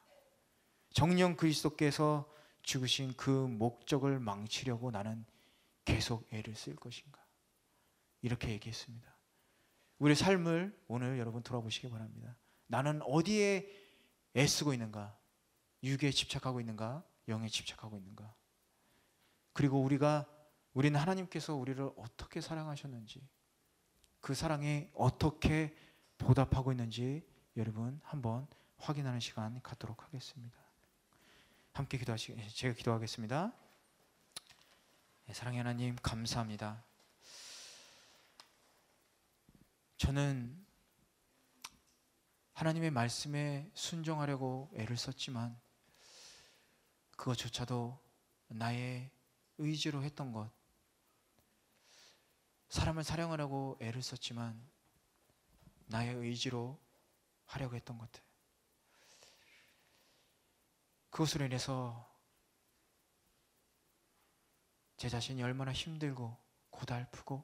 정령 그리스도께서 죽으신 그 목적을 망치려고 나는 계속 애를 쓸 것인가? 이렇게 얘기했습니다. 우리의 삶을 오늘 여러분 돌아보시기 바랍니다. 나는 어디에 애쓰고 있는가? 육에 집착하고 있는가? 영에 집착하고 있는가? 그리고 우리는 하나님께서 우리를 어떻게 사랑하셨는지, 그 사랑에 어떻게 보답하고 있는지 여러분 한번 확인하는 시간 갖도록 하겠습니다. 함께 제가 기도하겠습니다. 사랑의 하나님 감사합니다. 저는 하나님의 말씀에 순종하려고 애를 썼지만 그것조차도 나의 의지로 했던 것, 사람을 사랑하려고 애를 썼지만 나의 의지로 하려고 했던 것들, 그것으로 인해서 제 자신이 얼마나 힘들고 고달프고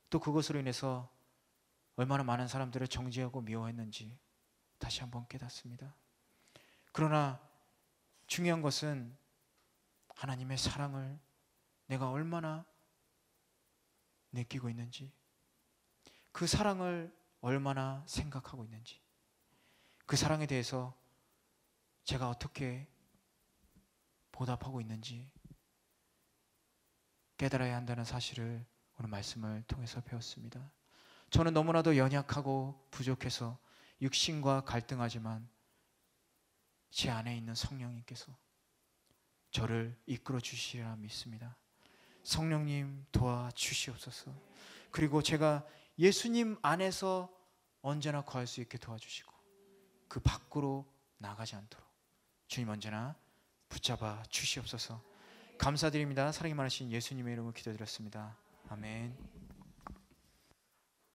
또 그것으로 인해서 얼마나 많은 사람들을 정죄하고 미워했는지 다시 한번 깨닫습니다. 그러나 중요한 것은 하나님의 사랑을 내가 얼마나 느끼고 있는지, 그 사랑을 얼마나 생각하고 있는지, 그 사랑에 대해서 제가 어떻게 보답하고 있는지 깨달아야 한다는 사실을 오늘 말씀을 통해서 배웠습니다. 저는 너무나도 연약하고 부족해서 육신과 갈등하지만 제 안에 있는 성령님께서 저를 이끌어 주시리라 믿습니다. 성령님 도와주시옵소서. 그리고 제가 예수님 안에서 언제나 거할 수 있게 도와주시고 그 밖으로 나가지 않도록 주님 언제나 붙잡아 주시옵소서. 감사드립니다. 사랑이 많으신 예수님의 이름으로 기도드렸습니다. 아멘.